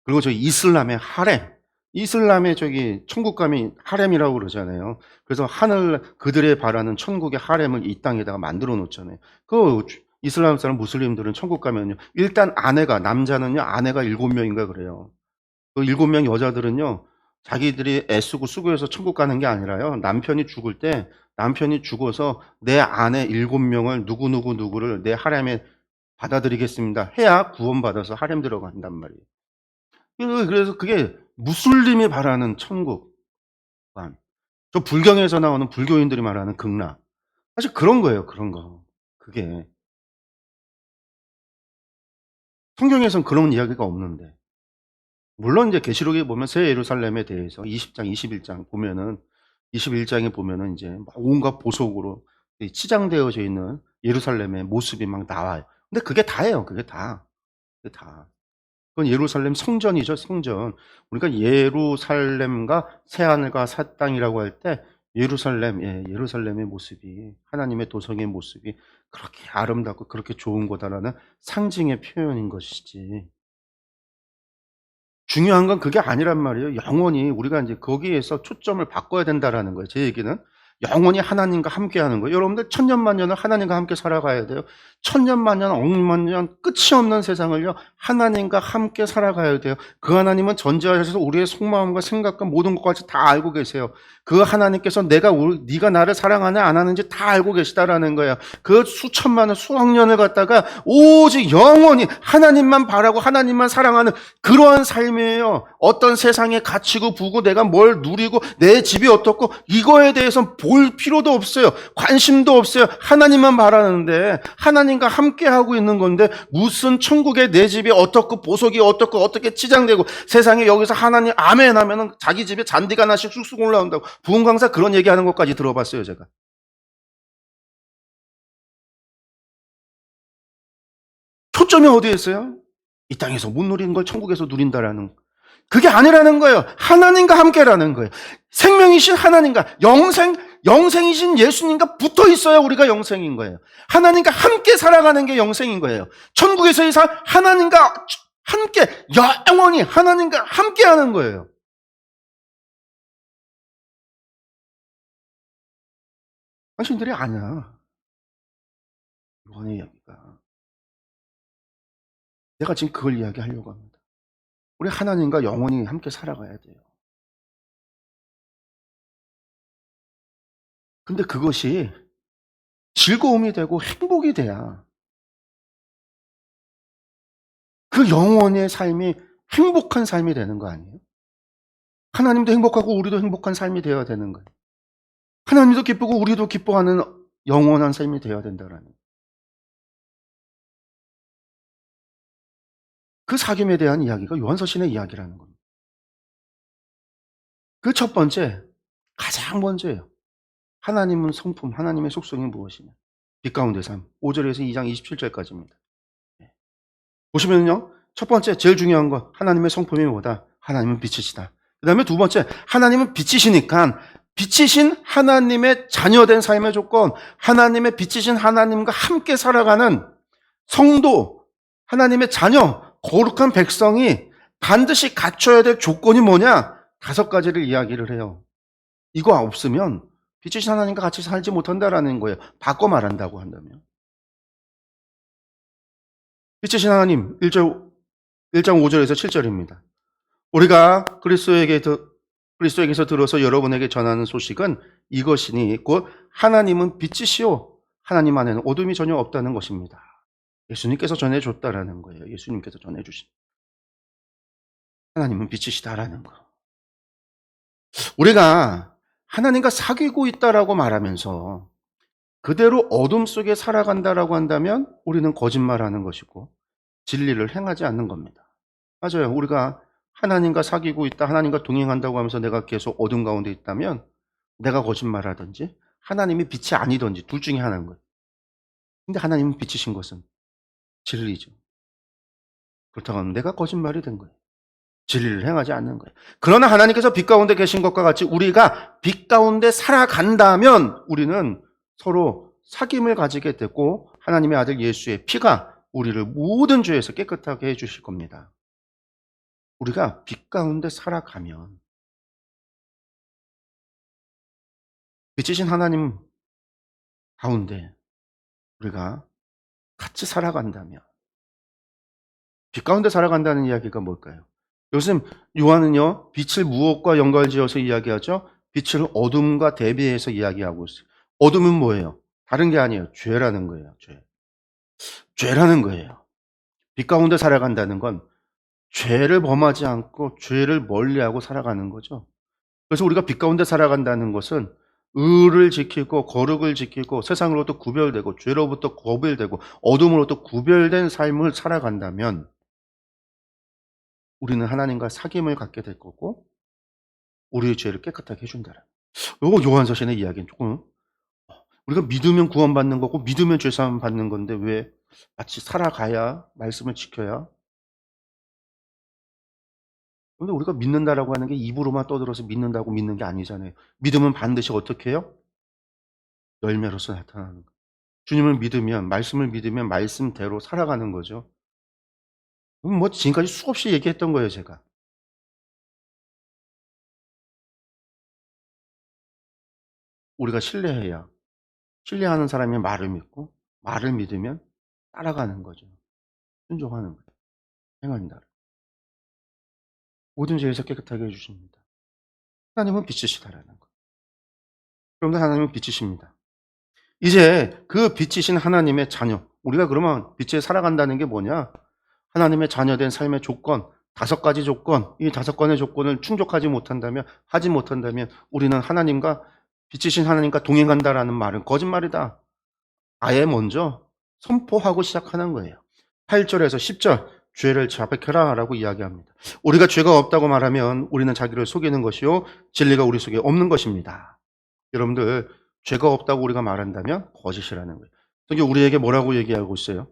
그리고 저희 이슬람의 하렘. 이슬람의 저기 천국감이 하렘이라고 그러잖아요. 그래서 하늘, 그들의 바라는 천국의 하렘을 이 땅에다가 만들어 놓잖아요. 그 이슬람 사람, 무슬림들은 천국 가면요, 일단 아내가, 남자는요 아내가 7명인가 그래요. 그 7명 여자들은요, 자기들이 애쓰고 수고해서 천국 가는 게 아니라요, 남편이 죽을 때, 남편이 죽어서 내 아내 7명을 누구누구누구를 내 하렘에 받아들이겠습니다 해야 구원받아서 하렘 들어간단 말이에요. 그래서 그게 무슬림이 바라는 천국, 저 불경에서 나오는 불교인들이 말하는 극락, 사실 그런 거예요. 그런 거. 그게 성경에선 그런 이야기가 없는데, 물론 이제 계시록에 보면 새 예루살렘에 대해서 20장, 21장 보면은, 21장에 보면은 이제 막 온갖 보석으로 치장되어져 있는 예루살렘의 모습이 막 나와요. 근데 그게 다예요. 그게 다. 그게 다. 그건 예루살렘 성전이죠, 성전. 우리가 예루살렘과 새하늘과 새 땅이라고 할 때 예루살렘, 예루살렘의 모습이, 하나님의 도성의 모습이 그렇게 아름답고 그렇게 좋은 거다라는 상징의 표현인 것이지. 중요한 건 그게 아니란 말이에요. 영원히 우리가 이제 거기에서 초점을 바꿔야 된다라는 거예요. 제 얘기는 영원히 하나님과 함께 하는 거예요. 여러분들 천년만 년을 하나님과 함께 살아가야 돼요. 천년만 년, 억만 년 끝이 없는 세상을요, 하나님과 함께 살아가야 돼요. 그 하나님은 전지하셔서 우리의 속마음과 생각과 모든 것까지 다 알고 계세요. 그 하나님께서 네가 나를 사랑하냐 안 하는지 다 알고 계시다라는 거예요. 그 수천만 원, 수억 년을 갖다가 오직 영원히 하나님만 바라고 하나님만 사랑하는 그러한 삶이에요. 어떤 세상에 갇히고 부고 내가 뭘 누리고 내 집이 어떻고 이거에 대해서 볼 필요도 없어요. 관심도 없어요. 하나님만 바라는데, 하나님과 함께 하고 있는 건데 무슨 천국에 내 집이 어떻고 보석이 어떻고 어떻게 치장되고 세상에 여기서 하나님 아멘 하면은 자기 집에 잔디가 하나씩 쑥쑥 올라온다고 부흥 강사 그런 얘기하는 것까지 들어봤어요, 제가. 초점이 어디에 있어요? 이 땅에서 못 누리는 걸 천국에서 누린다라는, 그게 아니라는 거예요. 하나님과 함께라는 거예요. 생명이신 하나님과 영생이신 예수님과 붙어 있어야 우리가 영생인 거예요. 하나님과 함께 살아가는 게 영생인 거예요. 천국에서의 삶, 하나님과 함께, 영원히 하나님과 함께 하는 거예요. 당신들이 아니야. 이번의 이야기가. 내가 지금 그걸 이야기하려고 합니다. 우리 하나님과 영원히 함께 살아가야 돼요. 근데 그것이 즐거움이 되고 행복이 돼야 그 영혼의 삶이 행복한 삶이 되는 거 아니에요? 하나님도 행복하고 우리도 행복한 삶이 되어야 되는 거예요. 하나님도 기쁘고 우리도 기뻐하는 영원한 삶이 되어야 된다는 그 사귐에 대한 이야기가 요한서신의 이야기라는 겁니다. 그 첫 번째, 가장 먼저예요. 하나님은 성품, 하나님의 속성이 무엇이냐? 빛 가운데 삶. 5절에서 2장 27절까지입니다. 보시면요, 첫 번째 제일 중요한 거, 하나님의 성품이 뭐다? 하나님은 빛이시다. 그 다음에 두 번째, 하나님은 빛이시니까 빛이신 하나님의 자녀된 삶의 조건, 하나님의 빛이신 하나님과 함께 살아가는 성도, 하나님의 자녀, 거룩한 백성이 반드시 갖춰야 될 조건이 뭐냐? 5가지를 이야기를 해요. 이거 없으면 빛이신 하나님과 같이 살지 못한다라는 거예요. 바꿔 말한다고 한다면. 빛이신 하나님, 1장 5절에서 7절입니다. 우리가 그리스도에게서 들어서 여러분에게 전하는 소식은 이것이니 곧 하나님은 빛이시오. 하나님 안에는 어둠이 전혀 없다는 것입니다. 예수님께서 전해줬다라는 거예요. 예수님께서 전해주신. 하나님은 빛이시다라는 거. 우리가 하나님과 사귀고 있다라고 말하면서 그대로 어둠 속에 살아간다라고 한다면 우리는 거짓말하는 것이고 진리를 행하지 않는 겁니다. 맞아요. 우리가 하나님과 사귀고 있다, 하나님과 동행한다고 하면서 내가 계속 어둠 가운데 있다면 내가 거짓말하든지 하나님이 빛이 아니든지 둘 중에 하나인 거예요. 근데 하나님은 빛이신 것은 진리죠. 그렇다고 하면 내가 거짓말이 된 거예요. 진리를 행하지 않는 거예요. 그러나 하나님께서 빛 가운데 계신 것과 같이 우리가 빛 가운데 살아간다면 우리는 서로 사귐을 가지게 되고 하나님의 아들 예수의 피가 우리를 모든 죄에서 깨끗하게 해주실 겁니다. 우리가 빛 가운데 살아가면, 빛이신 하나님 가운데 우리가 같이 살아간다면, 빛 가운데 살아간다는 이야기가 뭘까요? 요즘 요한은요, 빛을 무엇과 연관지어서 이야기하죠? 빛을 어둠과 대비해서 이야기하고 있어요. 어둠은 뭐예요? 다른 게 아니에요. 죄라는 거예요. 죄. 죄라는 거예요. 빛 가운데 살아간다는 건 죄를 범하지 않고 죄를 멀리하고 살아가는 거죠. 그래서 우리가 빛 가운데 살아간다는 것은 의를 지키고 거룩을 지키고 세상으로부터 구별되고 죄로부터 구별되고 어둠으로부터 구별된 삶을 살아간다면 우리는 하나님과 사귐을 갖게 될 거고 우리의 죄를 깨끗하게 해준다는. 요거 요한서신의 이야기는 조금 우리가 믿으면 구원받는 거고 믿으면 죄사함 받는 건데 왜 마치 살아가야 말씀을 지켜야. 근데 우리가 믿는다라고 하는 게 입으로만 떠들어서 믿는다고 믿는 게 아니잖아요. 믿으면 반드시 어떻게 해요? 열매로서 나타나는 거예요. 주님을 믿으면 말씀을 믿으면 말씀대로 살아가는 거죠. 뭐 지금까지 수없이 얘기했던 거예요, 제가. 우리가 신뢰해야 신뢰하는 사람의 말을 믿고 말을 믿으면 따라가는 거죠. 순종하는 거예요. 행한다. 모든 죄에서 깨끗하게 해 주십니다. 하나님은 빛이시다라는 거. 그런데 하나님은 빛이십니다. 이제 그 빛이신 하나님의 자녀. 우리가 그러면 빛에 살아간다는 게 뭐냐? 하나님의 자녀된 삶의 조건, 5가지 조건, 이 5건의 조건을 충족하지 못한다면, 하지 못한다면 우리는 하나님과 빛이신 하나님과 동행한다라는 말은 거짓말이다. 아예 먼저 선포하고 시작하는 거예요. 8절에서 10절 죄를 자백해라 라고 이야기합니다. 우리가 죄가 없다고 말하면 우리는 자기를 속이는 것이요 진리가 우리 속에 없는 것입니다. 여러분들 죄가 없다고 우리가 말한다면 거짓이라는 거예요. 성경 우리에게 뭐라고 얘기하고 있어요?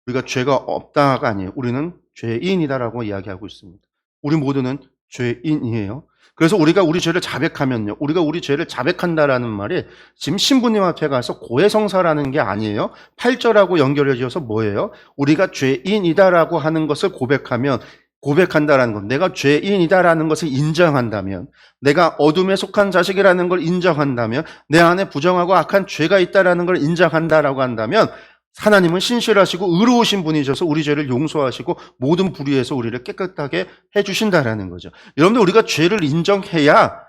우리가 죄가 없다가 아니에요. 우리는 죄인이다라고 이야기하고 있습니다. 우리 모두는 죄인이에요. 그래서 우리가 우리 죄를 자백하면요. 우리가 우리 죄를 자백한다라는 말이 지금 신부님 앞에 가서 고해성사라는 게 아니에요. 8절하고 연결해져서 뭐예요? 우리가 죄인이다라고 하는 것을 고백한다라는 것. 내가 죄인이다라는 것을 인정한다면, 내가 어둠에 속한 자식이라는 걸 인정한다면, 내 안에 부정하고 악한 죄가 있다라는 걸 인정한다라고 한다면 하나님은 신실하시고 의로우신 분이셔서 우리 죄를 용서하시고 모든 불의에서 우리를 깨끗하게 해주신다라는 거죠. 여러분들 우리가 죄를 인정해야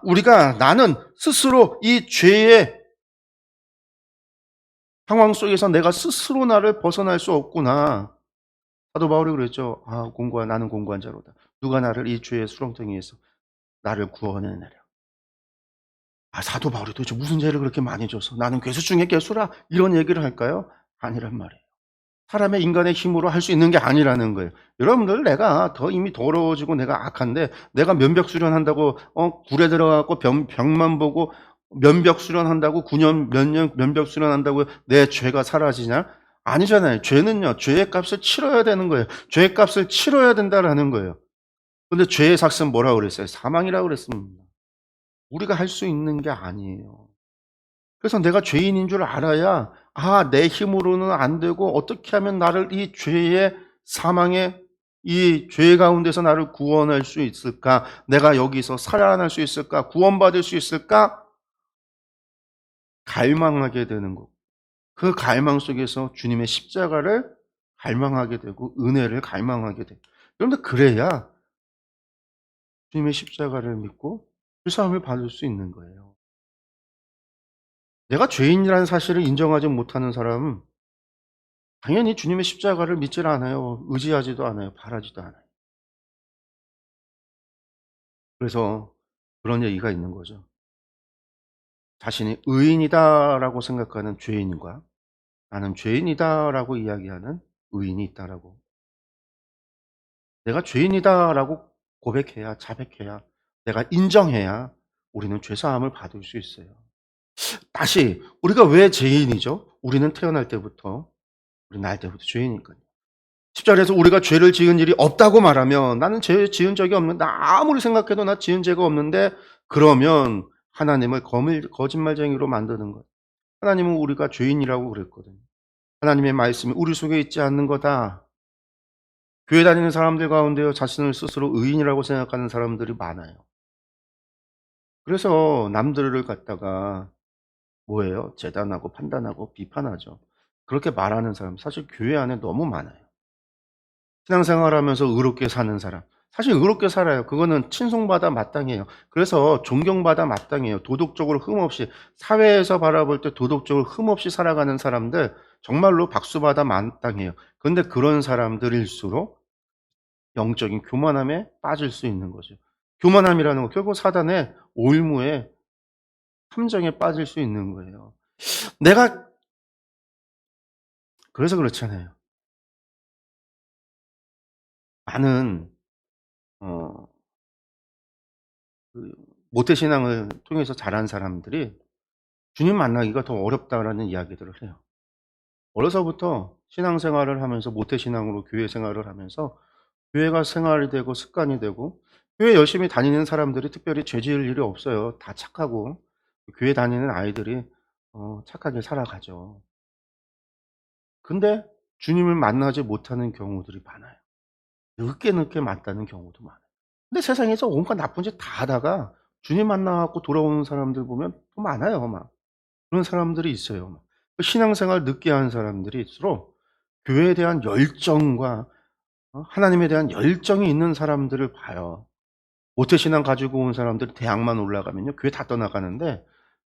우리가 나는 스스로 이 죄의 상황 속에서 내가 스스로 나를 벗어날 수 없구나. 사도 바울이 그랬죠. 나는 공고한 자로다. 누가 나를 이 죄의 수렁텅이에서 나를 구원해내랴. 사도 바울이 도대체 무슨 죄를 그렇게 많이 져서 나는 괴수 중에 괴수라 이런 얘기를 할까요? 아니란 말이에요. 사람의 인간의 힘으로 할 수 있는 게 아니라는 거예요. 여러분들 내가 더 이미 더러워지고 내가 악한데 내가 면벽 수련한다고 굴에 들어가고 병만 보고 면벽 수련한다고 9년 몇 년 면벽 수련한다고 내 죄가 사라지냐? 아니잖아요. 죄는요. 죄의 값을 치러야 되는 거예요. 죄의 값을 치러야 된다라는 거예요. 근데 죄의 삭은 뭐라고 그랬어요? 사망이라고 그랬습니다. 우리가 할 수 있는 게 아니에요. 그래서 내가 죄인인 줄 알아야 내 힘으로는 안 되고 어떻게 하면 나를 이 죄의 사망의 이 죄 가운데서 나를 구원할 수 있을까? 내가 여기서 살아날 수 있을까? 구원받을 수 있을까? 갈망하게 되는 거. 그 갈망 속에서 주님의 십자가를 갈망하게 되고 은혜를 갈망하게 돼요. 그런데 그래야 주님의 십자가를 믿고 죄사함을 받을 수 있는 거예요. 내가 죄인이라는 사실을 인정하지 못하는 사람은 당연히 주님의 십자가를 믿질 않아요. 의지하지도 않아요. 바라지도 않아요. 그래서 그런 얘기가 있는 거죠. 자신이 의인이다라고 생각하는 죄인과 나는 죄인이다라고 이야기하는 의인이 있다라고. 내가 죄인이다라고 고백해야, 자백해야, 내가 인정해야 우리는 죄사함을 받을 수 있어요. 다시 우리가 왜 죄인이죠? 우리는 태어날 때부터 우리 날 때부터 죄인이니까요. 10절에서 우리가 죄를 지은 일이 없다고 말하면 나는 죄 지은 적이 없는데 아무리 생각해도 나 지은 죄가 없는데 그러면 하나님을 거짓말쟁이로 만드는 거예요. 하나님은 우리가 죄인이라고 그랬거든요. 하나님의 말씀이 우리 속에 있지 않는 거다. 교회 다니는 사람들 가운데요 자신을 스스로 의인이라고 생각하는 사람들이 많아요. 그래서 남들을 갖다가 뭐예요? 재단하고 판단하고 비판하죠. 그렇게 말하는 사람 사실 교회 안에 너무 많아요. 신앙생활하면서 의롭게 사는 사람. 사실 의롭게 살아요. 그거는 칭송받아 마땅해요. 그래서 존경받아 마땅해요. 도덕적으로 흠없이 사회에서 바라볼 때 도덕적으로 흠없이 살아가는 사람들 정말로 박수받아 마땅해요. 그런데 그런 사람들일수록 영적인 교만함에 빠질 수 있는 거죠. 교만함이라는 거 결국 사단의 올무에 함정에 빠질 수 있는 거예요. 내가 그래서 그렇잖아요. 많은 어 그 모태신앙을 통해서 자란 사람들이 주님 만나기가 더 어렵다라는 이야기들을 해요. 어려서부터 신앙생활을 하면서 모태신앙으로 교회 생활을 하면서 교회가 생활이 되고 습관이 되고 교회 열심히 다니는 사람들이 특별히 죄 지을 일이 없어요. 다 착하고 교회 다니는 아이들이 착하게 살아가죠. 근데 주님을 만나지 못하는 경우들이 많아요. 늦게 만나는 경우도 많아요. 근데 세상에서 온갖 나쁜 짓 다 하다가 주님 만나 갖고 돌아오는 사람들 보면 또 많아요 막. 그런 사람들이 있어요. 막. 그 신앙생활 늦게 하는 사람들일수록 교회에 대한 열정과 하나님에 대한 열정이 있는 사람들을 봐요. 모태신앙 가지고 온 사람들이 대학만 올라가면요 교회 다 떠나가는데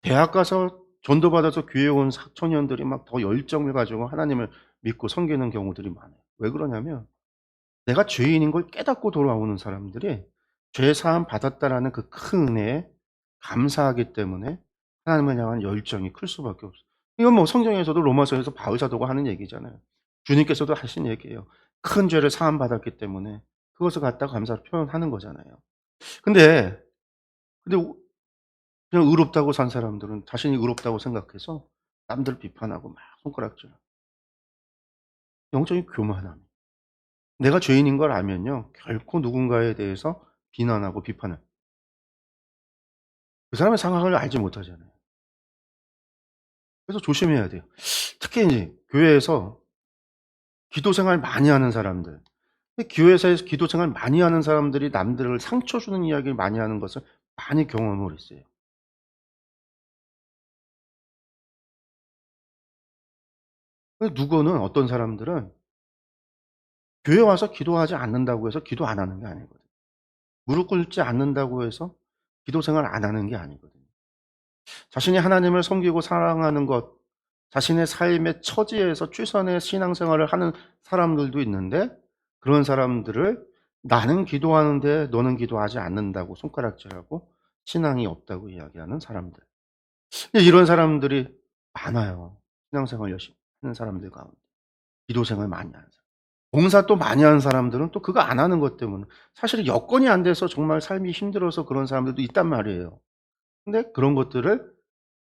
대학 가서 전도받아서 교회에 온 청년들이 막 더 열정을 가지고 하나님을 믿고 섬기는 경우들이 많아요. 왜 그러냐면 내가 죄인인 걸 깨닫고 돌아오는 사람들이 죄 사함 받았다라는 그 큰 은혜에 감사하기 때문에 하나님을 향한 열정이 클 수밖에 없어요. 이건 뭐 성경에서도 로마서에서 바울 사도가 하는 얘기잖아요. 주님께서도 하신 얘기예요. 큰 죄를 사함 받았기 때문에 그것을 갖다가 감사를 표현하는 거잖아요. 근데 근데 그냥 의롭다고 산 사람들은 자신이 의롭다고 생각해서 남들 비판하고 막 손가락질. 영적인 교만함. 내가 죄인인 걸 알면요. 결코 누군가에 대해서 비난하고 비판을. 그 사람의 상황을 알지 못하잖아요. 그래서 조심해야 돼요. 특히 인제 교회에서 기도 생활 많이 하는 사람들. 교회에서 기도 생활 많이 하는 사람들이 남들을 상처 주는 이야기를 많이 하는 것을 많이 경험을 했어요. 누구는 어떤 사람들은 교회 와서 기도하지 않는다고 해서 기도 안 하는 게 아니거든요. 무릎 꿇지 않는다고 해서 기도 생활 안 하는 게 아니거든요. 자신이 하나님을 섬기고 사랑하는 것, 자신의 삶의 처지에서 최선의 신앙생활을 하는 사람들도 있는데 그런 사람들을 나는 기도하는데 너는 기도하지 않는다고 손가락질하고 신앙이 없다고 이야기하는 사람들. 이런 사람들이 많아요. 신앙생활 열심히 하는 사람들 가운데. 기도 생활 많이 하는 사람. 봉사 또 많이 하는 사람들은 또 그거 안 하는 것 때문에 사실은 여건이 안 돼서 정말 삶이 힘들어서 그런 사람들도 있단 말이에요. 근데 그런 것들을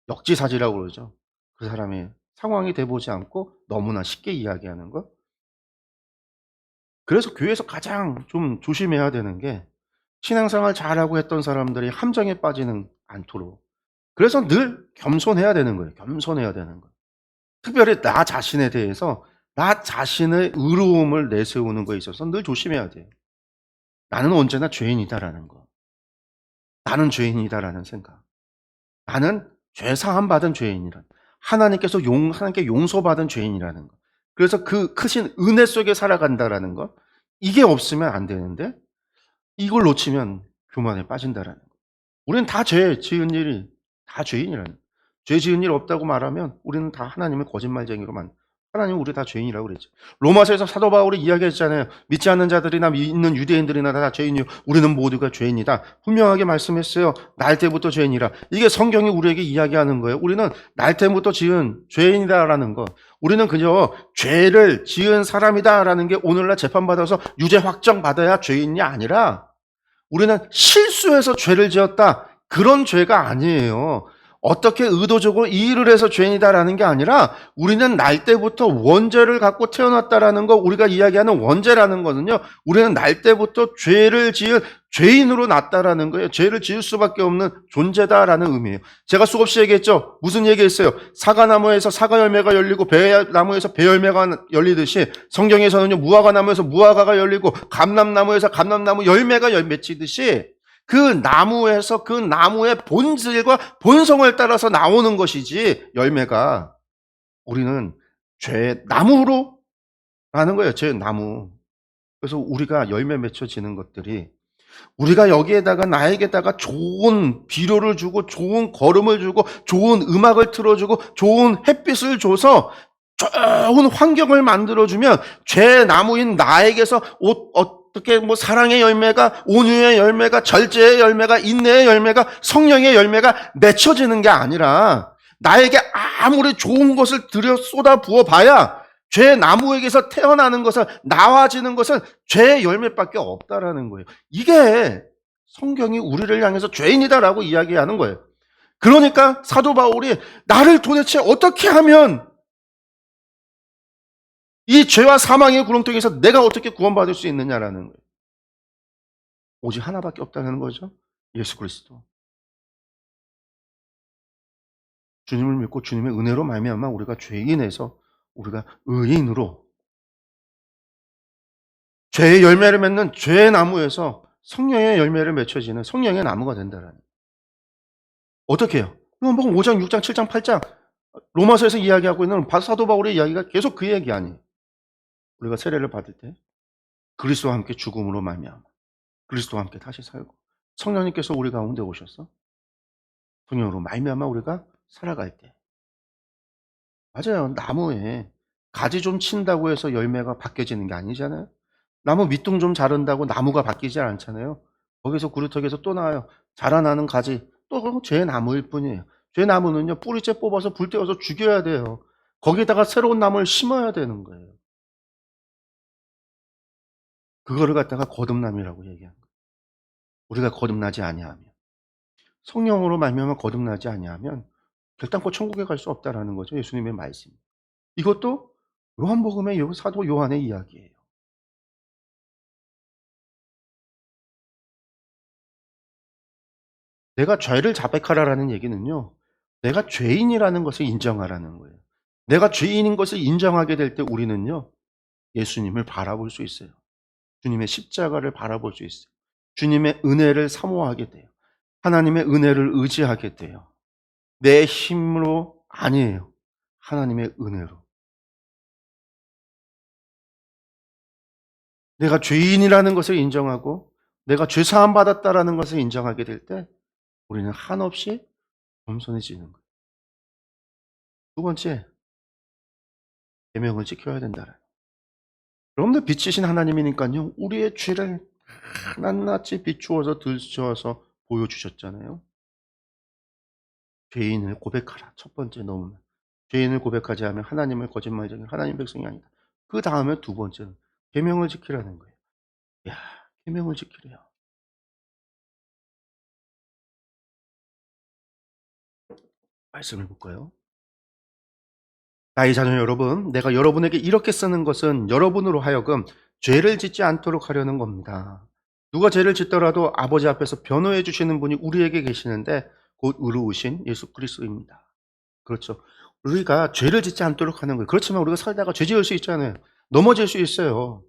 역지사지라고 그러죠. 그 사람의 상황이 돼 보지 않고 너무나 쉽게 이야기하는 것. 그래서 교회에서 가장 좀 조심해야 되는 게 신앙생활 잘하고 했던 사람들이 함정에 빠지는 않도록. 그래서 늘 겸손해야 되는 거예요. 겸손해야 되는 거예요. 특별히 나 자신에 대해서 나 자신의 의로움을 내세우는 거에 있어서 늘 조심해야 돼요. '나는 언제나 죄인이다.'라는 거. '나는 죄인이다.'라는 생각. '나는 죄 사함 받은 죄인이라.' 하나님께 용서받은 죄인이라는 거. 그래서 그 크신 은혜 속에 살아간다라는 거. 이게 없으면 안 되는데 이걸 놓치면 교만에 빠진다라는 거. 우리는 다 죄 지은 일이 다 죄인이라는 거. 죄 지은 일 없다고 말하면 우리는 다 하나님을 거짓말쟁이로만 하나님은 우리 다 죄인이라고 그랬죠. 로마서에서 사도 바울이 이야기했잖아요. 믿지 않는 자들이나 믿는 유대인들이나 다 죄인이요. 우리는 모두가 죄인이다. 분명하게 말씀했어요. 날 때부터 죄인이라. 이게 성경이 우리에게 이야기하는 거예요. 우리는 날 때부터 지은 죄인이다라는 거. 우리는 그저 죄를 지은 사람이다라는 게 오늘날 재판받아서 유죄 확정받아야 죄인이 아니라 우리는 실수해서 죄를 지었다. 그런 죄가 아니에요. 어떻게 의도적으로 이 일을 해서 죄인이다라는 게 아니라 우리는 날 때부터 원죄를 갖고 태어났다라는 거 우리가 이야기하는 원죄라는 거는요. 우리는 날 때부터 죄를 지은 죄인으로 났다라는 거예요. 죄를 지을 수밖에 없는 존재다라는 의미예요. 제가 수없이 얘기했죠. 무슨 얘기했어요? 사과나무에서 사과 열매가 열리고 배나무에서 배 열매가 열리듯이 성경에서는요. 무화과나무에서 무화과가 열리고 감람나무에서 감람나무 열매가 맺히듯이 그 나무에서 그 나무의 본질과 본성을 따라서 나오는 것이지 열매가 우리는 죄 나무로 라는 거예요. 죄 나무. 그래서 우리가 열매 맺혀지는 것들이 우리가 여기에다가 나에게다가 좋은 비료를 주고 좋은 걸음을 주고 좋은 음악을 틀어주고 좋은 햇빛을 줘서 좋은 환경을 만들어주면 죄 나무인 나에게서 어떻게 뭐 사랑의 열매가, 온유의 열매가, 절제의 열매가, 인내의 열매가, 성령의 열매가 맺혀지는 게 아니라 나에게 아무리 좋은 것을 들여 쏟아 부어 봐야 죄 나무에게서 태어나는 것은, 나와지는 것은 죄의 열매밖에 없다라는 거예요. 이게 성경이 우리를 향해서 죄인이다라고 이야기하는 거예요. 그러니까 사도 바울이 나를 도대체 어떻게 하면 이 죄와 사망의 구렁텅이에서 내가 어떻게 구원받을 수 있느냐라는 거예요. 오직 하나밖에 없다는 거죠. 예수 그리스도. 주님을 믿고 주님의 은혜로 말미암아 우리가 죄인에서 우리가 의인으로, 죄의 열매를 맺는 죄의 나무에서 성령의 열매를 맺혀지는 성령의 나무가 된다라는 거예요. 어떻게 해요? 요한복음 5장, 6장, 7장, 8장 로마서에서 이야기하고 있는 사도 바울의 이야기가 계속 그 얘기 아니에요. 우리가 세례를 받을 때 그리스도와 함께 죽음으로 말미암아 그리스도와 함께 다시 살고 성령님께서 우리 가운데 오셔서 성령으로 말미암아 우리가 살아갈 때, 맞아요. 나무에 가지 좀 친다고 해서 열매가 바뀌어지는 게 아니잖아요. 나무 밑둥 좀 자른다고 나무가 바뀌지 않잖아요. 거기서 구루터기에서 또 나와요. 자라나는 가지 또 제 나무일 뿐이에요. 제 나무는요, 뿌리째 뽑아서 불 태워서 죽여야 돼요. 거기다가 새로운 나무를 심어야 되는 거예요. 그거를 갖다가 거듭남이라고 얘기하는 거예요. 우리가 거듭나지 아니하면, 성령으로 말미암아 거듭나지 아니하면 결단코 천국에 갈 수 없다라는 거죠. 예수님의 말씀. 이것도 요한복음의 사도 요한의 이야기예요. 내가 죄를 자백하라라는 얘기는요, 내가 죄인이라는 것을 인정하라는 거예요. 내가 죄인인 것을 인정하게 될 때 우리는요, 예수님을 바라볼 수 있어요. 주님의 십자가를 바라볼 수 있어요. 주님의 은혜를 사모하게 돼요. 하나님의 은혜를 의지하게 돼요. 내 힘으로 아니에요. 하나님의 은혜로. 내가 죄인이라는 것을 인정하고 내가 죄사함 받았다라는 것을 인정하게 될 때 우리는 한없이 겸손해지는 거예요. 두 번째, 계명을 지켜야 된다는. 여러분들 빛이신 하나님이니까요, 우리의 죄를 낱낱이 비추어서 들추어서 보여주셨잖아요. 죄인을 고백하라. 첫 번째 너무. 죄인을 고백하지 않으면 하나님을 거짓말쟁이, 하나님 백성이 아니다. 그 다음에 두 번째는 계명을 지키라는 거예요. 야, 계명을 지키래요. 말씀을 볼까요? 나의 자녀 여러분, 내가 여러분에게 이렇게 쓰는 것은 여러분으로 하여금 죄를 짓지 않도록 하려는 겁니다. 누가 죄를 짓더라도 아버지 앞에서 변호해 주시는 분이 우리에게 계시는데 곧 의로우신 예수 그리스도입니다. 그렇죠. 우리가 죄를 짓지 않도록 하는 거예요. 그렇지만 우리가 살다가 죄 지을 수 있잖아요. 넘어질 수 있어요.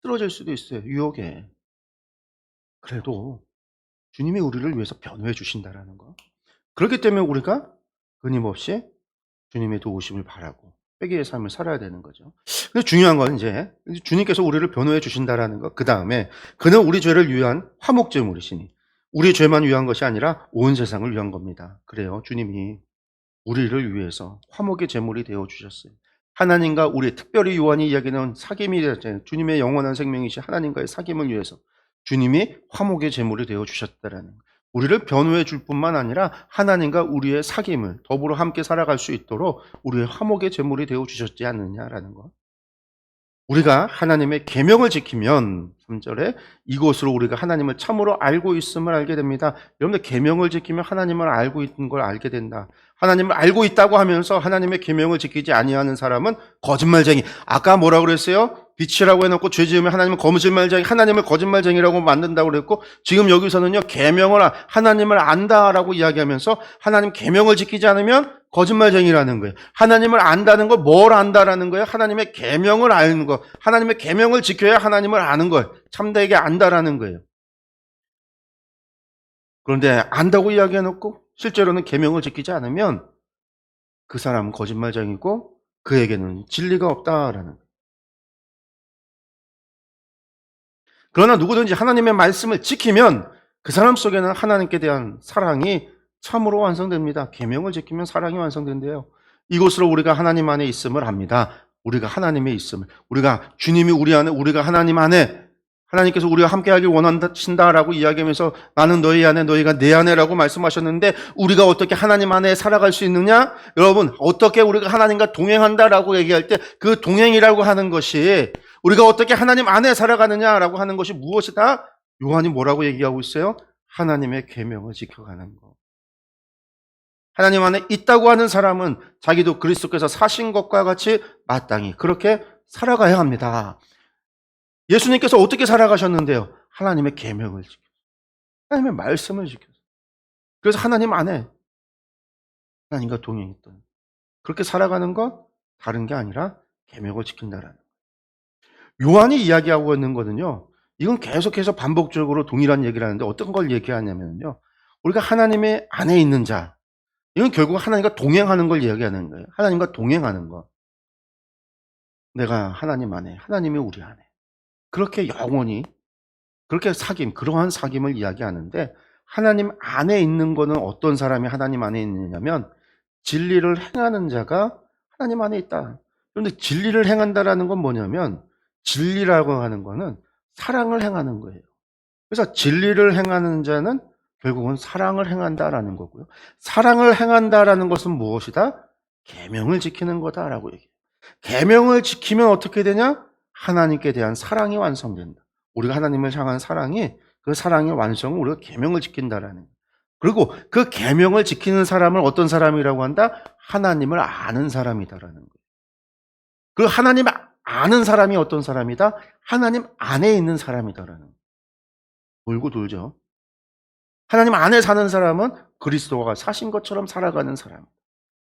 쓰러질 수도 있어요. 유혹에. 그래도 주님이 우리를 위해서 변호해 주신다라는 거. 그렇기 때문에 우리가 끊임없이 주님의 도우심을 바라고 회개의 삶을 살아야 되는 거죠. 근데 중요한 건 이제 주님께서 우리를 변호해 주신다라는 것. 그다음에 그는 우리 죄를 위한 화목제물이시니 우리 죄만 위한 것이 아니라 온 세상을 위한 겁니다. 그래요. 주님이 우리를 위해서 화목의 제물이 되어 주셨어요. 하나님과 우리, 특별히 요한이 이야기하는 사귐이 되었잖아요. 주님의 영원한 생명이신 하나님과의 사귐을 위해서 주님이 화목의 제물이 되어 주셨다라는 거예요. 우리를 변호해 줄 뿐만 아니라 하나님과 우리의 사귐을 더불어 함께 살아갈 수 있도록 우리의 화목의 제물이 되어 주셨지 않느냐라는 것. 우리가 하나님의 계명을 지키면 3절에 이것으로 우리가 하나님을 참으로 알고 있음을 알게 됩니다. 여러분들 계명을 지키면 하나님을 알고 있는 걸 알게 된다. 하나님을 알고 있다고 하면서 하나님의 계명을 지키지 아니하는 사람은 거짓말쟁이. 아까 뭐라고 그랬어요? 빛이라고 해놓고 죄 지으면 하나님은 거짓말쟁이, 하나님을 거짓말쟁이라고 만든다고 그랬고, 지금 여기서는요, 계명을 하나님을 안다라고 이야기하면서 하나님 계명을 지키지 않으면 거짓말쟁이라는 거예요. 하나님을 안다는 걸 뭘 안다라는 거예요? 하나님의 계명을 아는 거. 하나님의 계명을 지켜야 하나님을 아는 거예요. 참되게 안다라는 거예요. 그런데 안다고 이야기해놓고 실제로는 계명을 지키지 않으면 그 사람은 거짓말쟁이고 그에게는 진리가 없다라는 거예요. 그러나 누구든지 하나님의 말씀을 지키면 그 사람 속에는 하나님께 대한 사랑이 참으로 완성됩니다. 계명을 지키면 사랑이 완성된대요. 이것으로 우리가 하나님 안에 있음을 압니다. 우리가 하나님에 있음을. 우리가 주님이 우리 안에, 우리가 하나님 안에, 하나님께서 우리와 함께하길 원하신다라고 이야기하면서 나는 너희 안에, 너희가 내 안에라고 말씀하셨는데 우리가 어떻게 하나님 안에 살아갈 수 있느냐? 여러분, 어떻게 우리가 하나님과 동행한다라고 얘기할 때 그 동행이라고 하는 것이 우리가 어떻게 하나님 안에 살아가느냐라고 하는 것이 무엇이다? 요한이 뭐라고 얘기하고 있어요? 하나님의 계명을 지켜가는 것. 하나님 안에 있다고 하는 사람은 자기도 그리스도께서 사신 것과 같이 마땅히 그렇게 살아가야 합니다. 예수님께서 어떻게 살아가셨는데요? 하나님의 계명을 지켜서, 하나님의 말씀을 지켜서. 그래서 하나님 안에 하나님과 동행했던, 그렇게 살아가는 것 다른 게 아니라 계명을 지킨다라는 거예요. 요한이 이야기하고 있는 거는요, 이건 계속해서 반복적으로 동일한 얘기를 하는데 어떤 걸 얘기하냐면요, 우리가 하나님의 안에 있는 자, 이건 결국 하나님과 동행하는 걸 이야기하는 거예요. 하나님과 동행하는 것. 내가 하나님 안에, 하나님이 우리 안에. 그렇게 영원히, 그렇게 그러한 사귐을 이야기하는데, 하나님 안에 있는 거는 어떤 사람이 하나님 안에 있느냐면 진리를 행하는 자가 하나님 안에 있다. 그런데 진리를 행한다라는 건 뭐냐면 진리라고 하는 거는 사랑을 행하는 거예요. 그래서 진리를 행하는 자는 결국은 사랑을 행한다라는 거고요. 사랑을 행한다라는 것은 무엇이다? 계명을 지키는 거다라고 얘기해요. 계명을 지키면 어떻게 되냐? 하나님께 대한 사랑이 완성된다. 우리가 하나님을 향한 사랑이, 그 사랑의 완성은 우리가 계명을 지킨다라는 거예요. 그리고 그 계명을 지키는 사람을 어떤 사람이라고 한다? 하나님을 아는 사람이다라는 거예요. 그 하나님 아는 사람이 어떤 사람이다? 하나님 안에 있는 사람이다라는 거예요. 돌고 돌죠. 하나님 안에 사는 사람은 그리스도가 사신 것처럼 살아가는 사람.